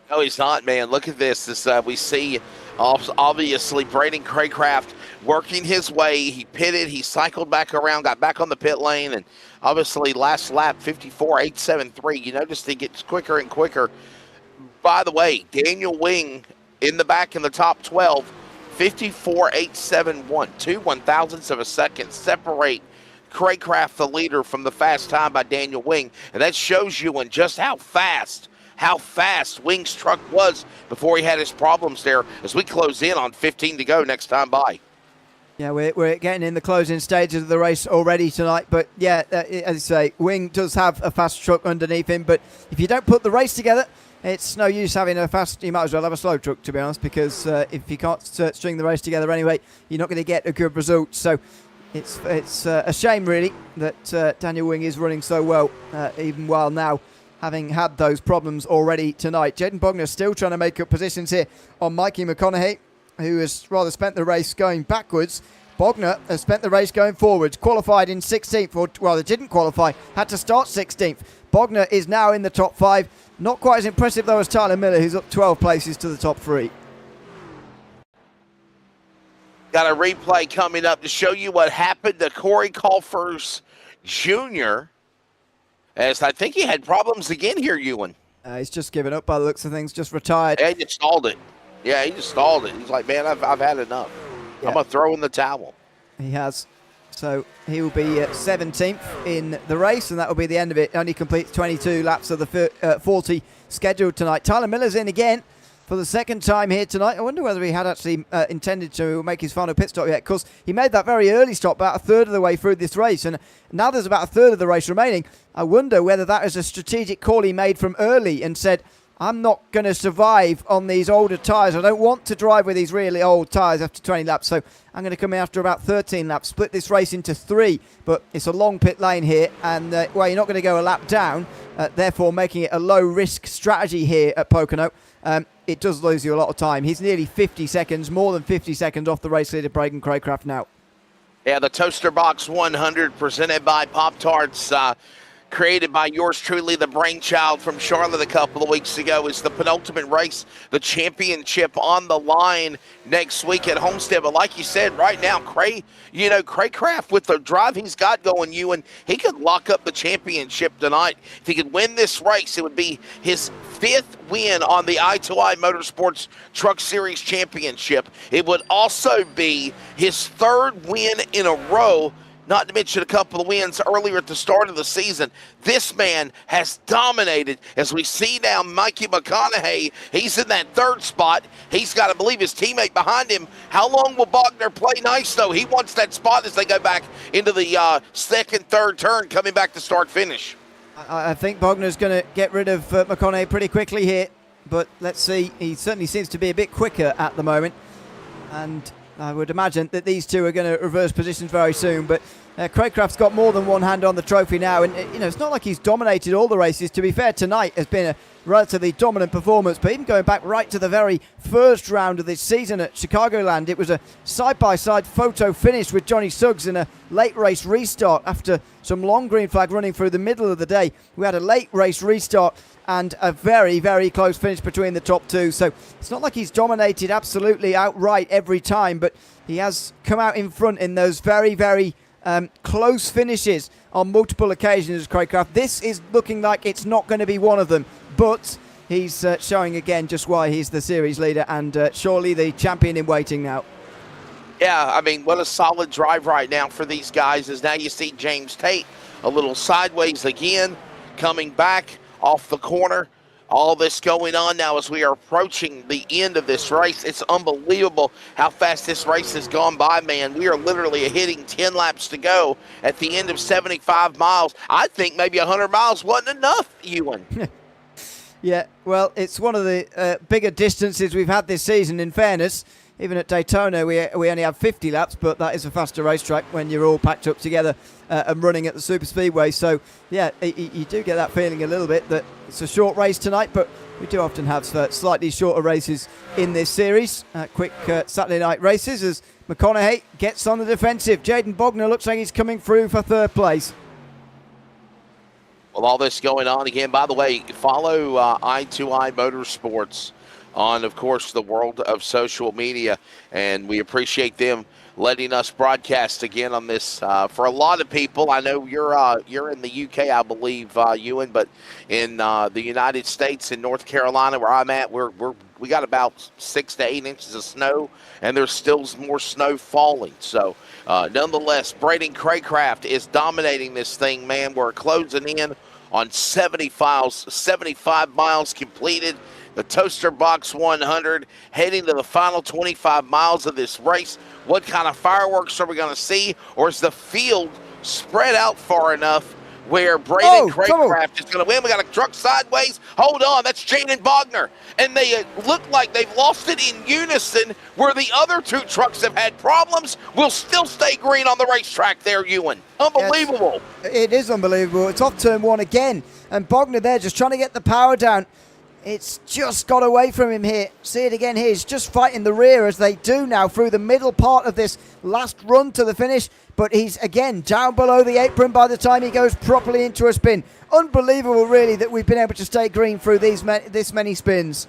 No, he's not, man. Look at this. We see, obviously, Braden Craycraft working his way. He pitted, he cycled back around, got back on the pit lane, and obviously last lap, 54.873. You notice he gets quicker and quicker. By the way, Daniel Wing in the back in the top 12, 54.871, 2 1,000ths of a second separate Craycraft the leader from the fast time by Daniel Wing. And that shows you just how fast Wing's truck was before he had his problems there as we close in on 15 to go next time by. Yeah, we're getting in the closing stages of the race already tonight. But, yeah, as you say, Wing does have a fast truck underneath him. But if you don't put the race together, it's no use having a fast. You might as well have a slow truck, to be honest, because if you can't string the race together anyway, you're not going to get a good result. So it's a shame, really, that Daniel Wing is running so well, even while now having had those problems already tonight. Jaden Bogner still trying to make up positions here on Mikey McConaughey, who has rather spent the race going backwards. Bogner has spent the race going forwards, qualified in 16th, or rather didn't qualify, had to start 16th. Bogner is now in the top 5. Not quite as impressive, though, as Tyler Miller, who's up 12 places to the top 3. Got a replay coming up to show you what happened to Corey Colfers Jr., as I think he had problems again here, Ewan. He's just given up by the looks of things, just retired. Yeah, he just stalled it. He's like, man, I've had enough. Yeah. I'm going to throw in the towel. He has. So he will be 17th in the race, and that will be the end of it. Only completes 22 laps of the 40 scheduled tonight. Tyler Miller's in again for the second time here tonight. I wonder whether he had actually intended to make his final pit stop yet, because he made that very early stop about a third of the way through this race, and now there's about a third of the race remaining. I wonder whether that is a strategic call he made from early and said, I'm not going to survive on these older tyres. I don't want to drive with these really old tyres after 20 laps. So I'm going to come in after about 13 laps, split this race into 3. But it's a long pit lane here. And, well, you're not going to go a lap down, therefore making it a low-risk strategy here at Pocono. It does lose you a lot of time. He's nearly 50 seconds, more than 50 seconds off the race leader, Braden Craycraft now. Yeah, the Toaster Box 100 presented by Pop-Tarts. Created by yours truly, the brainchild from Charlotte a couple of weeks ago, is the penultimate race, the championship on the line next week at Homestead. But like you said, right now, Craycraft, with the drive he's got going, Ewan, he could lock up the championship tonight. If he could win this race, it would be his 5th win on the I2I Motorsports Truck Series Championship. It would also be his 3rd win in a row, not to mention a couple of wins earlier at the start of the season. This man has dominated. As we see now, Mikey McConaughey, he's in that 3rd spot. He's got to believe his teammate behind him. How long will Bogner play nice, though? He wants that spot as they go back into the 2nd, 3rd turn, coming back to start-finish. I think Bogner's going to get rid of McConaughey pretty quickly here. But let's see. He certainly seems to be a bit quicker at the moment. And I would imagine that these two are going to reverse positions very soon. But Craycraft's got more than one hand on the trophy now. And, it's not like he's dominated all the races. To be fair, tonight has been a relatively dominant performance. But even going back right to the very first round of this season at Chicagoland, it was a side-by-side photo finish with Johnny Suggs in a late race restart after some long green flag running through the middle of the day. We had a late race restart and a very, very close finish between the top two. So it's not like he's dominated absolutely outright every time, but he has come out in front in those very, very close finishes on multiple occasions, Craycraft. This is looking like it's not going to be one of them, but he's showing again just why he's the series leader and surely the champion in waiting now. Yeah, I mean, what a solid drive right now for these guys. As now you see James Tate a little sideways again, coming back off the corner. All this going on now as we are approaching the end of this race. It's unbelievable how fast this race has gone by, man. We are literally hitting 10 laps to go at the end of 75 miles. I think maybe 100 miles wasn't enough, Ewan. Yeah, well, it's one of the bigger distances we've had this season, in fairness. Even at Daytona, we only have 50 laps, but that is a faster racetrack when you're all packed up together and running at the super speedway. So, yeah, you do get that feeling a little bit that it's a short race tonight, but we do often have slightly shorter races in this series. Quick Saturday night races as McConaughey gets on the defensive. Jaden Bogner looks like he's coming through for 3rd place. Well, all this going on again, by the way, follow I2I Motorsports on, of course, the world of social media, and we appreciate them letting us broadcast again on this. For a lot of people, I know you're in the UK, I believe, Ewan, but in the United States, in North Carolina, where I'm at, we got about 6 to 8 inches of snow, and there's still more snow falling. So, nonetheless, Braden Craycraft is dominating this thing, man. We're closing in on 75 miles completed. The Toaster Box 100 heading to the final 25 miles of this race. What kind of fireworks are we going to see? Or is the field spread out far enough where Braden Craycraft is going to win? We got a truck sideways. Hold on, that's Jaden Bogner. And they look like they've lost it in unison, where the other two trucks have had problems. Will still stay green on the racetrack there, Ewan. Unbelievable. Yes, it is unbelievable. It's off turn one again. And Bogner there just trying to get the power down. It's just got away from him here. See it again here. He's just fighting the rear as they do now through the middle part of this last run to the finish. But he's, again, down below the apron by the time he goes properly into a spin. Unbelievable, really, that we've been able to stay green through this many spins.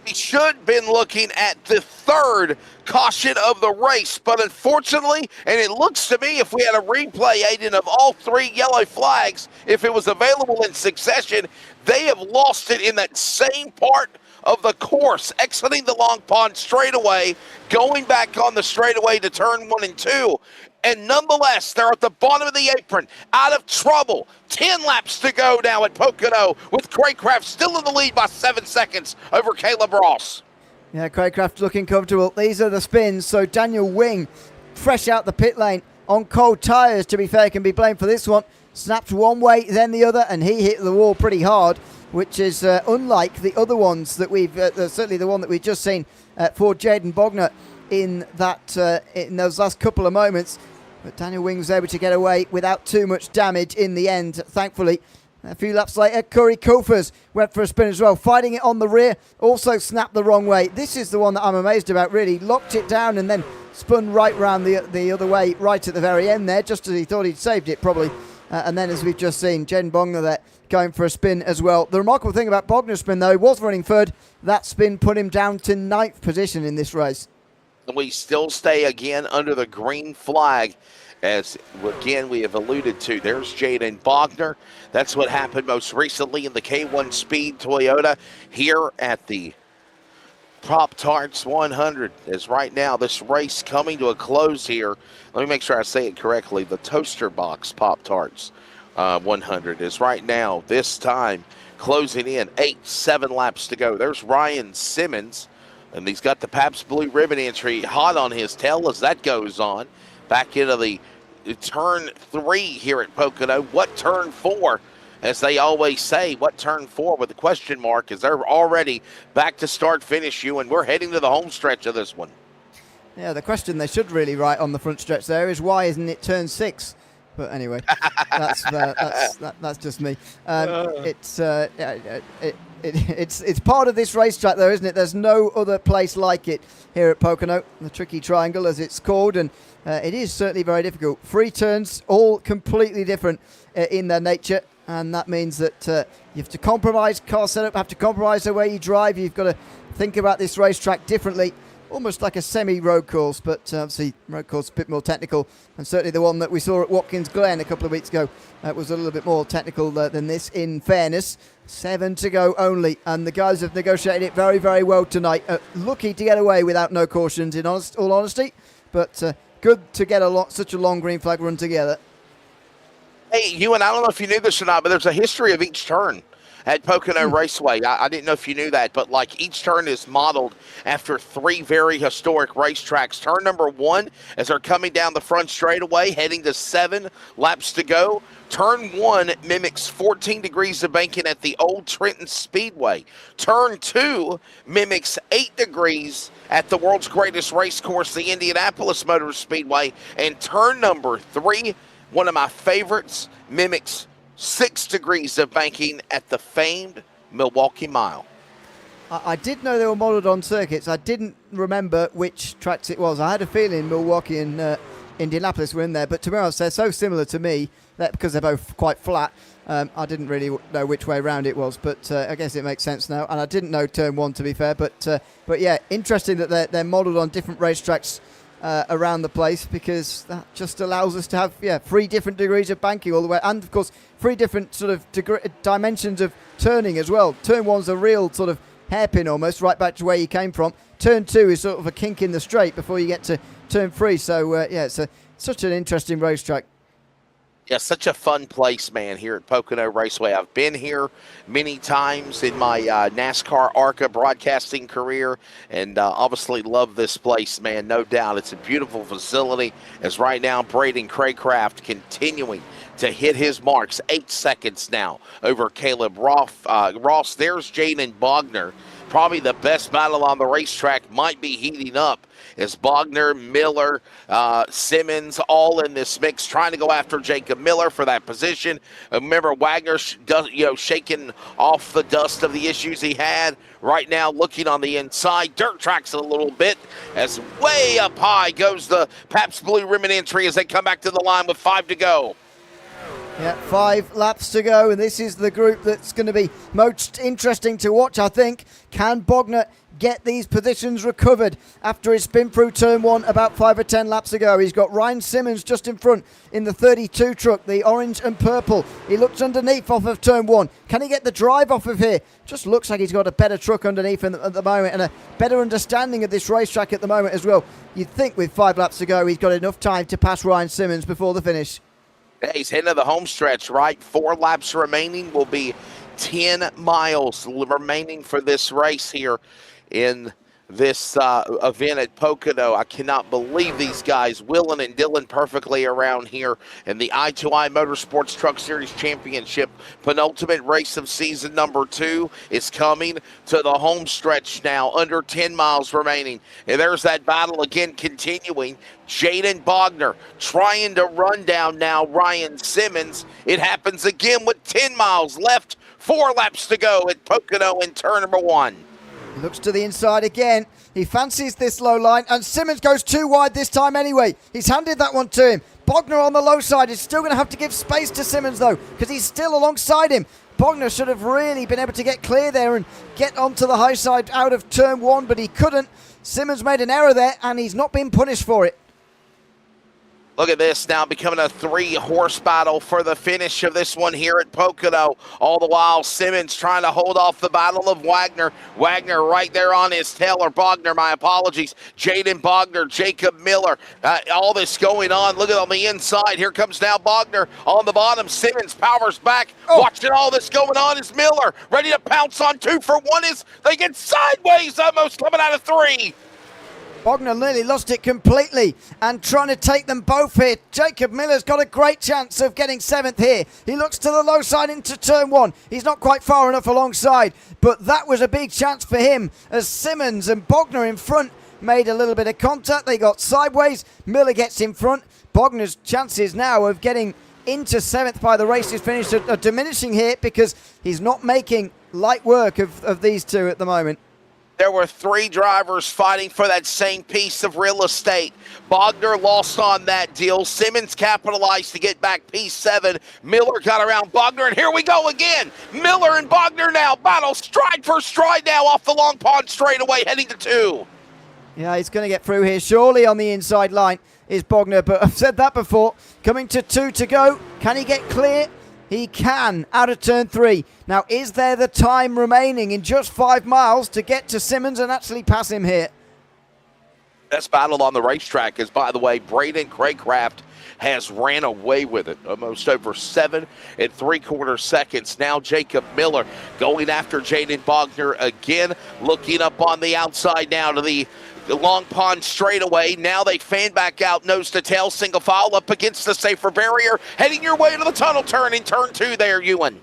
We should have been looking at the third caution of the race, but unfortunately, and it looks to me, if we had a replay, Aiden, of all 3 yellow flags, if it was available in succession, they have lost it in that same part of the course, exiting the Long Pond straightaway, going back on the straightaway to turn 1 and 2. And nonetheless, they're at the bottom of the apron, out of trouble. 10 laps to go now at Pocono, with Craycraft still in the lead by 7 seconds over Caleb Ross. Yeah, Craycraft looking comfortable. These are the spins, so Daniel Wing, fresh out the pit lane, on cold tyres, to be fair, can be blamed for this one. Snapped one way, then the other, and he hit the wall pretty hard, which is unlike the other ones that we've, certainly the one that we've just seen for Jaden Bogner in those last couple of moments. But Daniel Wing was able to get away without too much damage in the end, thankfully. A few laps later, Curry Kofers went for a spin as well, fighting it on the rear, also snapped the wrong way. This is the one that I'm amazed about, really. Locked it down and then spun right round the other way, right at the very end there, just as he thought he'd saved it, probably. And then, as we've just seen, Jaden Bogner there going for a spin as well. The remarkable thing about Bogner's spin, though, he was running third. That spin put him down to 9th position in this race. We still stay again under the green flag, as again we have alluded to. There's Jaden Bogner. That's what happened most recently in the K1 Speed Toyota here at the Pop-Tarts 100. As right now this race coming to a close here. Let me make sure I say it correctly. The Toaster Box Pop-Tarts 100 is right now, this time, closing in 7 laps to go. There's Ryan Simmons. And he's got the Pabst Blue Ribbon entry hot on his tail as that goes on. Back into the turn 3 here at Pocono. What turn 4? As they always say, what turn 4 with a question mark, as they're already back to start finish you, and we're heading to the home stretch of this one. Yeah, the question they should really write on the front stretch there is, why isn't it turn 6? But anyway, that's just me. It's part of this racetrack, though, isn't it? There's no other place like it here at Pocono, the Tricky Triangle, as it's called, and it is certainly very difficult. 3 turns, all completely different in their nature, and that means that you have to compromise car setup, have to compromise the way you drive. You've got to think about this racetrack differently. Almost like a semi-road course, but obviously road course a bit more technical, and certainly the one that we saw at Watkins Glen a couple of weeks ago was a little bit more technical than this, in fairness. 7 to go only, and the guys have negotiated it very, very well tonight. Lucky to get away without no cautions, in all honesty, but good to get such a long green flag run together. Hey, Ewan, I don't know if you knew this or not, but there's a history of each turn at Pocono Raceway. I didn't know if you knew that, but like each turn is modeled after 3 very historic racetracks. Turn number 1, as they're coming down the front straightaway, heading to 7 laps to go. Turn 1 mimics 14 degrees of banking at the old Trenton Speedway. Turn 2 mimics 8 degrees at the world's greatest race course, the Indianapolis Motor Speedway. And turn number 3, one of my favorites, mimics 6 degrees of banking at the famed Milwaukee Mile. I did know they were modelled on circuits. I didn't remember which tracks it was. I had a feeling Milwaukee and Indianapolis were in there, but to be honest, they're so similar to me that because they're both quite flat, I didn't really know which way round it was, but I guess it makes sense now. And I didn't know turn 1, to be fair, but yeah, interesting that they're modelled on different racetracks around the place, because that just allows us to have 3 different degrees of banking all the way, and of course 3 different sort of dimensions of turning as well. Turn 1's a real sort of hairpin almost, right back to where you came from. Turn 2 is sort of a kink in the straight before you get to turn 3. So it's such an interesting racetrack. Yeah, such a fun place, man, here at Pocono Raceway. I've been here many times in my NASCAR ARCA broadcasting career, and obviously love this place, man, no doubt. It's a beautiful facility, as right now Braden Craycraft continuing to hit his marks. 8 seconds now over Caleb Ross. There's Jaden Bogner. Probably the best battle on the racetrack might be heating up as Bogner, Miller, Simmons all in this mix, trying to go after Jacob Miller for that position. Remember, Wagner shaking off the dust of the issues he had. Right now looking on the inside, dirt tracks it a little bit as way up high goes the Pabst Blue Ribbon entry as they come back to the line with 5 to go. Yeah, 5 laps to go, and this is the group that's going to be most interesting to watch, I think. Can Bogner get these positions recovered after his spin through turn 1 about 5 or 10 laps ago? He's got Ryan Simmons just in front in the 32 truck, the orange and purple. He looks underneath off of turn 1. Can he get the drive off of here? Just looks like he's got a better truck underneath at the moment, and a better understanding of this racetrack at the moment as well. You'd think with 5 laps to go, he's got enough time to pass Ryan Simmons before the finish. He's heading to the home stretch, right? 4 laps remaining, will be 10 miles remaining for this race here in this event at Pocono. I cannot believe these guys, Willen and Dillon, perfectly around here in the I2I Motorsports Truck Series Championship. Penultimate race of season number 2 is coming to the home stretch now, under 10 miles remaining. And there's that battle again continuing. Jaden Bogner trying to run down now Ryan Simmons. It happens again with 10 miles left, 4 laps to go at Pocono in turn number 1. Looks to the inside again. He fancies this low line, and Simmons goes too wide this time anyway. He's handed that one to him. Bogner on the low side is still going to have to give space to Simmons, though, because he's still alongside him. Bogner should have really been able to get clear there and get onto the high side out of turn 1, but he couldn't. Simmons made an error there, and he's not been punished for it. Look at this now, becoming a 3-horse battle for the finish of this one here at Pocono. All the while, Simmons trying to hold off the battle of Wagner. Wagner right there on his tail, or Bogner, my apologies. Jaden Bogner, Jacob Miller, all this going on. Look at on the inside. Here comes now Bogner on the bottom. Simmons powers back. Watching all this going on is Miller. Ready to pounce on 2 for 1 as they get sideways almost coming out of 3. Bogner nearly lost it completely and trying to take them both here. Jacob Miller's got a great chance of getting 7th here. He looks to the low side into turn 1. He's not quite far enough alongside, but that was a big chance for him as Simmons and Bogner in front made a little bit of contact. They got sideways. Miller gets in front. Bogner's chances now of getting into 7th by the race is finished are diminishing here because he's not making light work of these two at the moment. There were 3 drivers fighting for that same piece of real estate. Bogner lost on that deal. Simmons capitalized to get back P7. Miller got around Bogner, and here we go again. Miller and Bogner now battle stride for stride now off the Long Pond straightaway, heading to 2. Yeah, he's going to get through here surely on the inside line is Bogner, but I've said that before. Coming to 2 to go. Can he get clear? He can, out of turn 3. Now, is there the time remaining in just 5 miles to get to Simmons and actually pass him here? Best battle on the racetrack is, by the way, Braden Craycraft has ran away with it. Almost over 7 3/4 seconds. Now Jacob Miller going after Jaden Bogner again. Looking up on the outside now to the Long Pond straightaway. Now they fan back out, nose to tail, single file up against the safer barrier. Heading your way to the tunnel turn in turn 2 there, Ewan.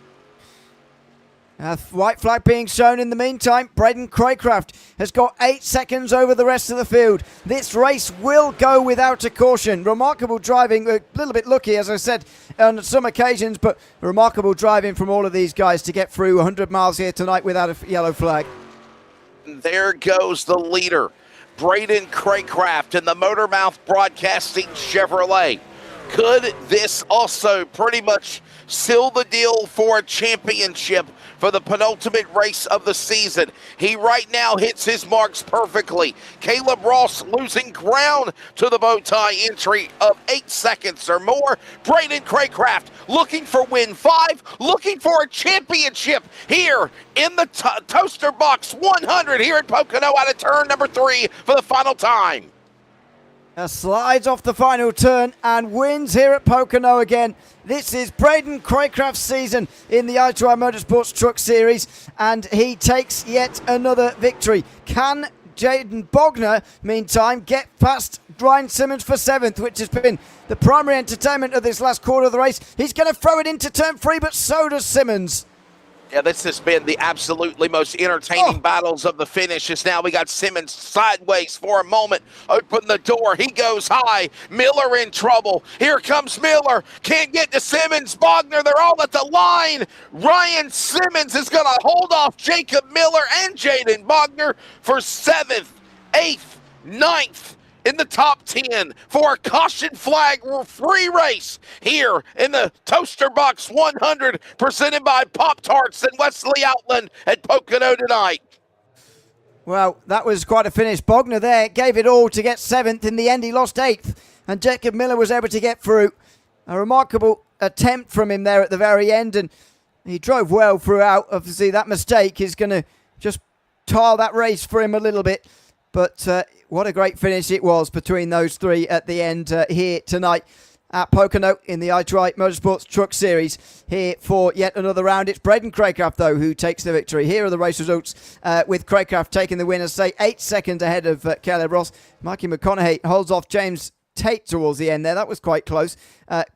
White flag being shown in the meantime. Braden Craycraft has got 8 seconds over the rest of the field. This race will go without a caution. Remarkable driving, a little bit lucky, as I said, on some occasions, but remarkable driving from all of these guys to get through 100 miles here tonight without a yellow flag. There goes the leader, Braden Craycraft in the MotorMouth Broadcasting Chevrolet. Could this also pretty much seal the deal for a championship for the penultimate race of the season? He right now hits his marks perfectly. Caleb Ross losing ground to the bow tie entry of 8 seconds or more. Braden Craycraft looking for win 5, looking for a championship here in the Toaster Box 100 here at Pocono out of turn number 3 for the final time. Slides off the final turn and wins here at Pocono again. This is Braden Craycraft's season in the I2I Motorsports Truck Series, and he takes yet another victory. Can Jaden Bogner, meantime, get past Ryan Simmons for 7th, which has been the primary entertainment of this last quarter of the race? He's going to throw it into turn 3, but so does Simmons. Yeah, this has been the absolutely most entertaining battles of the finishes. Now we got Simmons sideways for a moment. Open the door. He goes high. Miller in trouble. Here comes Miller. Can't get to Simmons. Bogner, they're all at the line. Ryan Simmons is going to hold off Jacob Miller and Jaden Bogner for 7th, 8th, 9th. In the top 10 for a caution flag free race here in the Toaster Box 100 presented by Pop-Tarts and Wesley Outland at Pocono tonight. Well, that was quite a finish. Bogner there gave it all to get 7th. In the end, he lost 8th, and Jacob Miller was able to get through. A remarkable attempt from him there at the very end, and he drove well throughout. Obviously, that mistake is going to just tar that race for him a little bit. But what a great finish it was between those three at the end here tonight at Pocono in the I2I Motorsports Truck Series. Here for yet another round. It's Braden Craycraft, though, who takes the victory. Here are the race results with Craycraft taking the win, as say, 8 seconds ahead of Caleb Ross. Mikey McConaughey holds off James Tate towards the end there. That was quite close.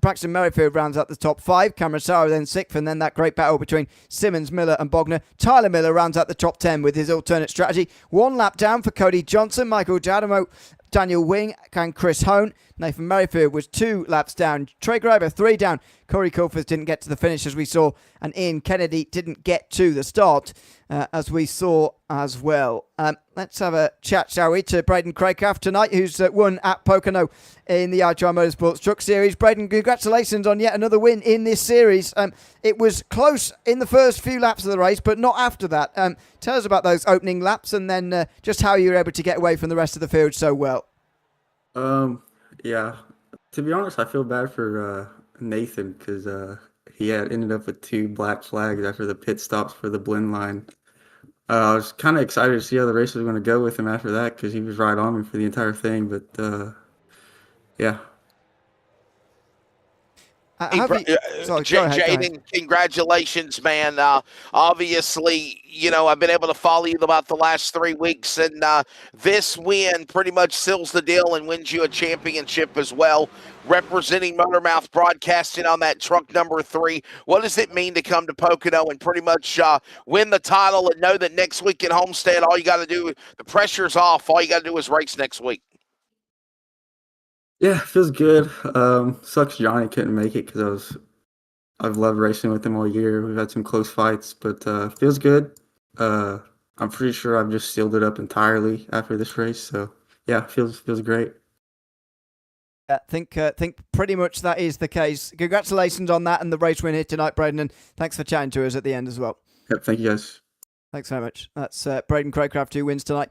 Braxton Merrifield rounds out the top 5. Cameron Sarah then 6th, and then that great battle between Simmons, Miller and Bogner. Tyler Miller rounds out the top 10 with his alternate strategy. 1 lap down for Cody Johnson, Michael Jadamo, Daniel Wing and Chris Hone. Nathan Merrifield was 2 laps down. Trey Graber 3 down. Corey Colford didn't get to the finish, as we saw, and Ian Kennedy didn't get to the start, as we saw as well. Let's have a chat, shall we, to Braden Craycraft tonight, who's won at Pocono in the I2I Motorsports Truck Series. Braden, congratulations on yet another win in this series. It was close in the first few laps of the race, but not after that. Tell us about those opening laps, and then just how you were able to get away from the rest of the field so well. Yeah, to be honest, I feel bad for Nathan, because he had ended up with 2 black flags after the pit stops for the blend line. I was kind of excited to see how the race was going to go with him after that, because he was right on me for the entire thing. But yeah. Jaden, congratulations, man. Obviously, you know, I've been able to follow you about the last 3 weeks, and this win pretty much seals the deal and wins you a championship as well, representing MotorMouth Broadcasting on that truck number 3. What does it mean to come to Pocono and pretty much win the title and know that next week in Homestead, all you got to do, the pressure's off, all you got to do is race next week? Yeah, feels good. Sucks Johnny couldn't make it, because I've loved racing with him all year. We've had some close fights, but feels good. I'm pretty sure I've just sealed it up entirely after this race. So yeah, feels great. I think pretty much that is the case. Congratulations on that and the race win here tonight, Braden, and thanks for chatting to us at the end as well. Yep, thank you guys. Thanks very much. That's Braden Craycraft, who wins tonight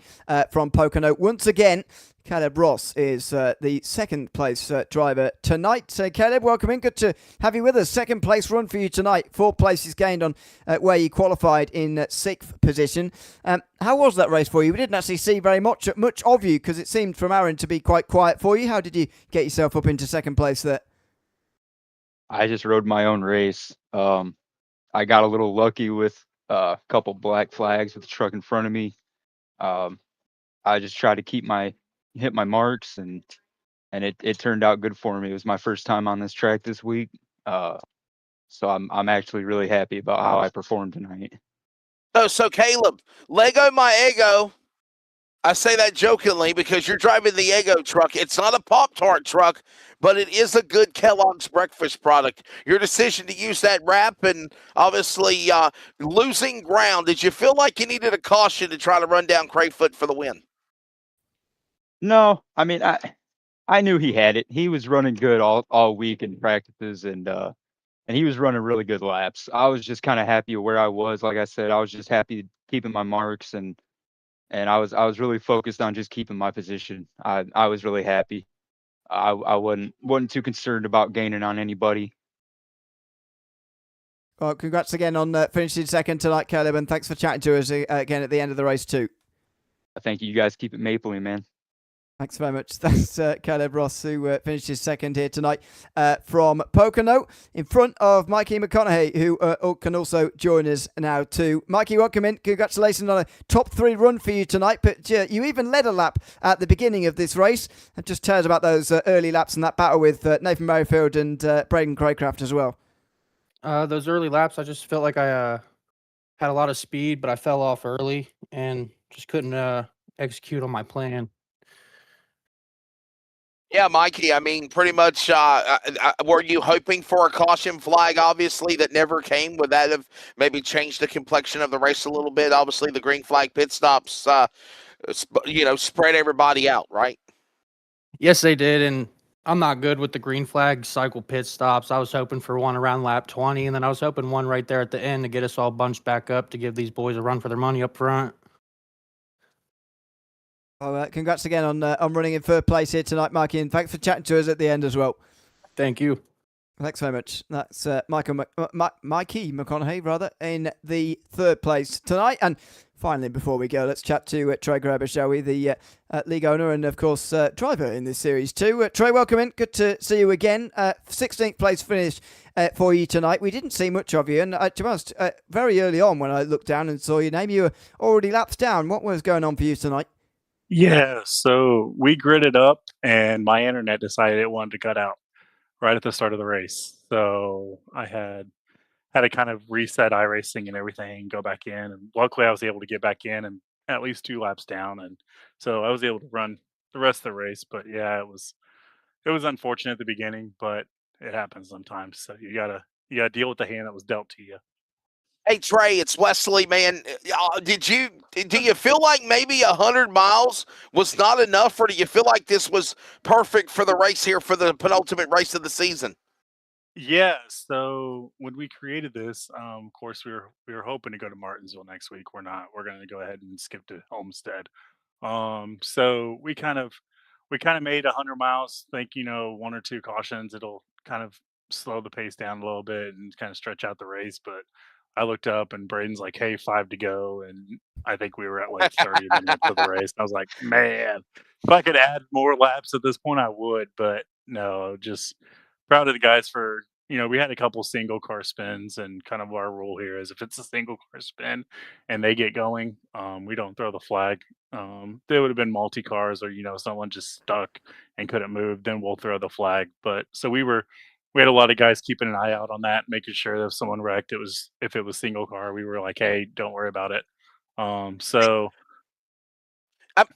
from Pocono. Once again, Caleb Ross is the second place driver tonight. Caleb, welcome in. Good to have you with us. Second place run for you tonight. 4 places gained on where you qualified in 6th position. How was that race for you? We didn't actually see very much of you, because it seemed from Aaron to be quite quiet for you. How did you get yourself up into second place there? I just rode my own race. I got a little lucky with a couple black flags with the truck in front of me. I just tried to hit my marks, and it turned out good for me. It was my first time on this track this week, so I'm actually really happy about how I performed tonight. So Caleb, Lego my ego. I say that jokingly because you're driving the Eggo truck. It's not a Pop-Tart truck, but it is a good Kellogg's breakfast product. Your decision to use that wrap and obviously losing ground, did you feel like you needed a caution to try to run down Crayfoot for the win? No, I mean, I knew he had it. He was running good all week in practices, and he was running really good laps. I was just kind of happy where I was. Like I said, I was just happy keeping my marks, and I was really focused on just keeping my position. I was really happy. I wasn't too concerned about gaining on anybody. Well, congrats again on finishing second tonight, Caleb, and thanks for chatting to us again at the end of the race too. Thank you. You guys keep it mapley, man. Thanks very much. That's Caleb Ross, who finished his second here tonight from Pocono, in front of Mikey McConaughey, who can also join us now too. Mikey, welcome in. Congratulations on a top 3 run for you tonight, but you even led a lap at the beginning of this race. And just tell us about those early laps and that battle with Nathan Merrifield and Braden Craycraft as well. Those early laps, I just felt like I had a lot of speed, but I fell off early and just couldn't execute on my plan. Yeah, Mikey, I mean, pretty much, were you hoping for a caution flag, obviously, that never came? Would that have maybe changed the complexion of the race a little bit? Obviously, the green flag pit stops, spread everybody out, right? Yes, they did, and I'm not good with the green flag cycle pit stops. I was hoping for one around lap 20, and then I was hoping one right there at the end to get us all bunched back up to give these boys a run for their money up front. Well, congrats again on running in third place here tonight, Mikey, and thanks for chatting to us at the end as well. Thank you. Thanks very much. That's Mikey McConaughey, rather, in the third place tonight. And finally, before we go, let's chat to Trey Graber, shall we? The league owner and, of course, driver in this series too. Trey, welcome in. Good to see you again. 16th place finish for you tonight. We didn't see much of you, and to be honest, very early on when I looked down and saw your name, you were already laps down. What was going on for you tonight? Yeah, so we gridded up, and my internet decided it wanted to cut out right at the start of the race. So I had to kind of reset iRacing and everything, go back in, and luckily I was able to get back in and at least 2 laps down, and so I was able to run the rest of the race. But yeah, it was unfortunate at the beginning, but it happens sometimes. So you gotta deal with the hand that was dealt to you. Hey, Trey, it's Wesley, man. Do you feel like maybe 100 miles was not enough, or do you feel like this was perfect for the race here for the penultimate race of the season? Yeah, so when we created this, of course we were hoping to go to Martinsville next week. We're not. We're going to go ahead and skip to Homestead. So we kind of made 100 miles. Think 1 or 2 cautions. It'll kind of slow the pace down a little bit and kind of stretch out the race. But I looked up and Braden's like, "Hey, 5 to go," and I think we were at like 30 minutes of the race. I was like, "Man, if I could add more laps at this point, I would." But no, just proud of the guys for we had a couple single car spins, and kind of our rule here is if it's a single car spin and they get going, we don't throw the flag. They would have been multi cars, or someone just stuck and couldn't move, then we'll throw the flag. But so we had a lot of guys keeping an eye out on that, making sure that if someone wrecked, if it was single car, we were like, "Hey, don't worry about it." So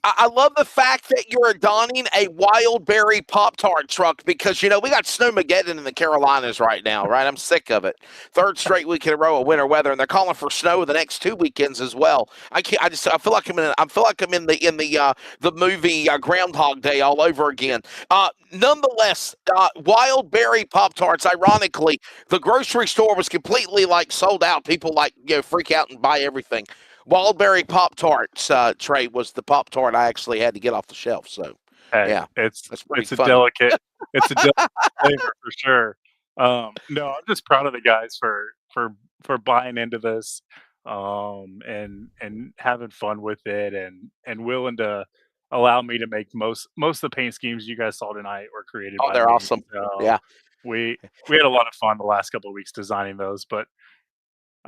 I love the fact that you're donning a Wild Berry Pop-Tart truck because, we got Snowmageddon in the Carolinas right now, right? I'm sick of it. Third straight week in a row of winter weather, and they're calling for snow the next 2 weekends as well. I feel like I'm in the movie Groundhog Day all over again. Nonetheless, Wild Berry Pop-Tarts, ironically, the grocery store was completely sold out. People freak out and buy everything. Wildberry Pop-Tarts, Trey, was the Pop-Tart I actually had to get off the shelf. So, hey, yeah, it's pretty it's a funny. delicate it's a delicate flavor for sure. No, I'm just proud of the guys for buying into this, and having fun with it, and willing to allow me to make most of the paint schemes you guys saw tonight were created Oh, by they're me. awesome. So Yeah. we had a lot of fun the last couple of weeks designing those, but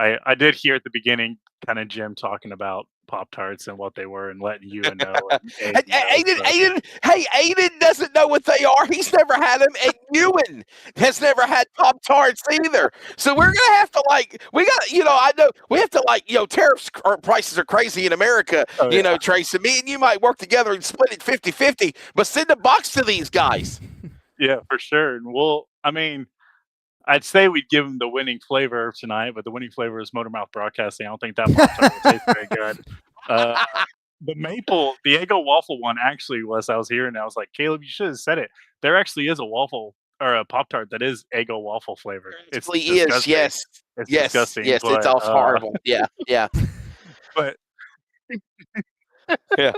I did hear at the beginning kind of Jim talking about Pop Tarts and what they were and letting you know. And Aiden doesn't know what they are. He's never had them, and Ewan has never had Pop Tarts either. So we're gonna have to I know we have to tariffs or prices are crazy in America. Oh, yeah. Tracy, me and you might work together and split it 50-50, but send a box to these guys. Yeah, for sure. And I'd say we'd give them the winning flavor tonight, but the winning flavor is MotorMouth Broadcasting. I don't think that Pop Tart will taste very good. the maple, the Eggo waffle one actually was. I was hearing, I was like, Caleb, you should have said it. There actually is a waffle or a Pop Tart that is Eggo waffle flavored. It It's really is. disgusting. Yes. It's Yes. disgusting, Yes. It's all horrible. Yeah. Yeah. but Yeah.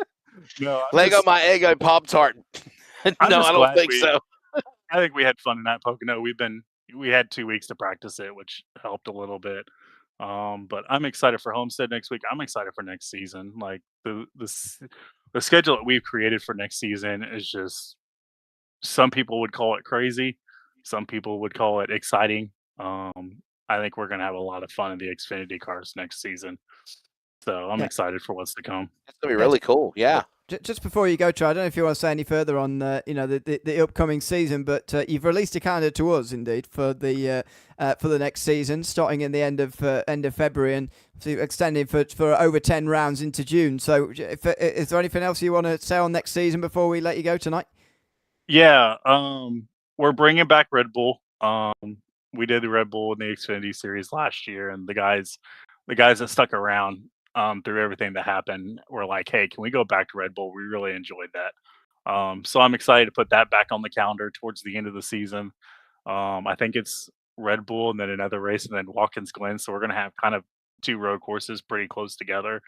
no, Lego my Eggo Pop Tart. No, I'm just I don't glad think so. I think we had fun in that Pocono. We had 2 weeks to practice it, which helped a little bit. But I'm excited for Homestead next week. I'm excited for next season. Like the schedule that we've created for next season is just, some people would call it crazy, some people would call it exciting. I think we're gonna have a lot of fun in the Xfinity cars next season. So I'm Yeah. excited for what's to come. It's gonna be really cool. Yeah. Just before you go, Troy, I don't know if you want to say any further on the upcoming season, but you've released a calendar to us, indeed, for the next season, starting in the end of February and extending for over 10 rounds into June. So, is there anything else you want to say on next season before we let you go tonight? Yeah, we're bringing back Red Bull. We did the Red Bull in the Xfinity Series last year, and the guys that stuck around through everything that happened were like, "Hey, can we go back to Red Bull? We really enjoyed that." So I'm excited to put that back on the calendar towards the end of the season. I think it's Red Bull and then another race, and then Watkins Glen. So we're gonna have kind of 2 road courses pretty close together.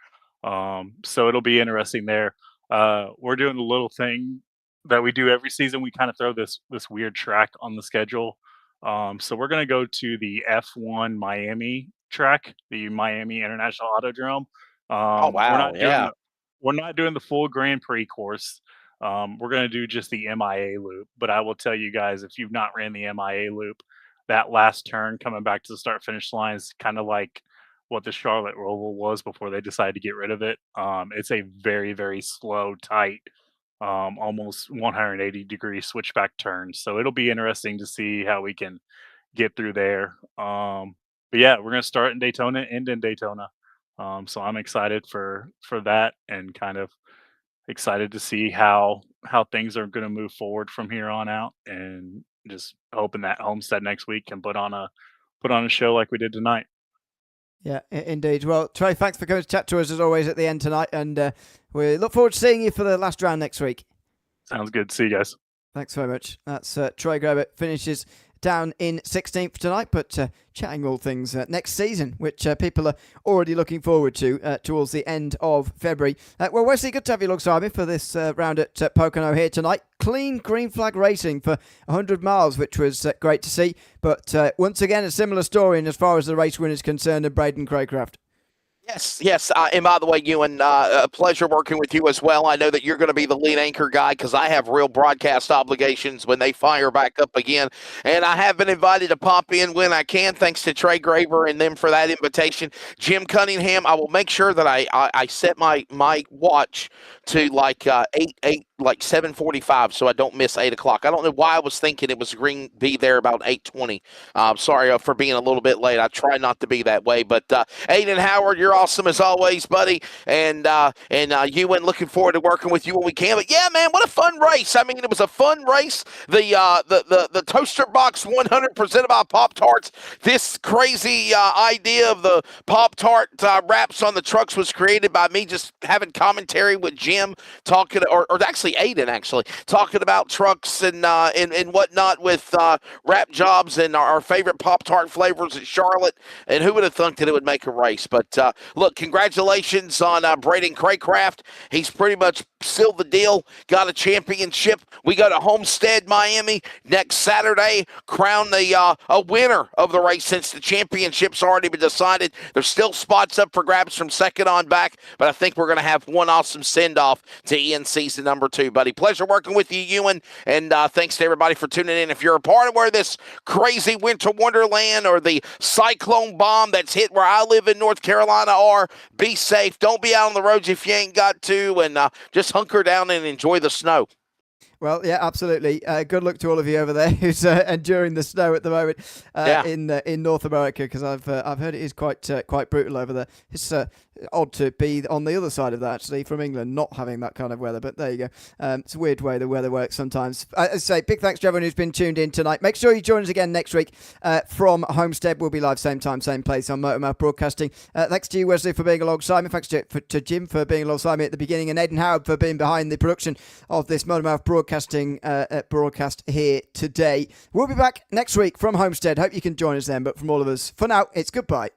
So it'll be interesting there. We're doing a little thing that we do every season. We kind of throw this weird track on the schedule. So we're gonna go to the F1 Miami track, the Miami International Autodrome. Oh wow. Yeah. We're not doing the full Grand Prix course. We're gonna do just the MIA loop. But I will tell you guys, if you've not ran the MIA loop, that last turn coming back to the start finish line is kind of like what the Charlotte Roval was before they decided to get rid of it. It's a very, very slow, tight, almost 180-degree switchback turn. So it'll be interesting to see how we can get through there. But yeah, we're gonna start in Daytona, end in Daytona. So I'm excited for that, and kind of excited to see how things are gonna move forward from here on out, and just hoping that Homestead next week can put on a show like we did tonight. Yeah, indeed. Well, Trey, thanks for coming to chat to us as always at the end tonight, and we look forward to seeing you for the last round next week. Sounds good. See you guys. Thanks very much. That's Troy Grobert, finishes down in 16th tonight, but chatting all things next season, which people are already looking forward to towards the end of February. Well, Wesley, good to have you alongside me for this round at Pocono here tonight. Clean green flag racing for 100 miles, which was great to see. But once again, a similar story in as far as the race win is concerned of Braden Craycraft. Yes. And by the way, Ewan, a pleasure working with you as well. I know that you're going to be the lead anchor guy because I have real broadcast obligations when they fire back up again. And I have been invited to pop in when I can, thanks to Trey Graver and them for that invitation. Jim Cunningham, I will make sure that I set my watch to like 7:45, so I don't miss 8 o'clock. I don't know why I was thinking it was going to be there about 8:20. Sorry for being a little bit late. I try not to be that way. But Aiden Howard, you're awesome as always, buddy. And Ewan, looking forward to working with you when we can. But yeah, man, what a fun race. I mean, it was a fun race. The toaster box 100% about Pop-Tarts. This crazy idea of the Pop-Tart wraps on the trucks was created by me just having commentary with Jim talking, or actually Aiden talking about trucks and whatnot with wrap jobs and our favorite Pop-Tart flavors at Charlotte. And who would have thunk that it would make a race? But look, congratulations on Braden Craycraft. He's pretty much sealed the deal, got a championship. We go to Homestead, Miami next Saturday, crown the a winner of the race since the championship's already been decided. There's still spots up for grabs from second on back, but I think we're going to have one awesome send-off to Ian season number 2, buddy. Pleasure working with you, Ewan, and thanks to everybody for tuning in. If you're a part of where this crazy winter wonderland or the cyclone bomb that's hit where I live in North Carolina are, be safe. Don't be out on the roads if you ain't got to, and just hunker down and enjoy the snow. Well, yeah, absolutely. Good luck to all of you over there who's enduring the snow at the moment in North America, because I've heard it is quite brutal over there. It's odd to be on the other side of that, actually, from England, not having that kind of weather. But there you go. It's a weird way the weather works sometimes. As I say, big thanks to everyone who's been tuned in tonight. Make sure you join us again next week from Homestead. We'll be live same time, same place on MotorMouth Broadcasting. Thanks to you, Wesley, for being alongside me. Thanks to Jim for being alongside me at the beginning, and Aidan Howard for being behind the production of this MotorMouth Broadcasting broadcast here today. We'll be back next week from Homestead. Hope you can join us then. But from all of us, for now, it's goodbye.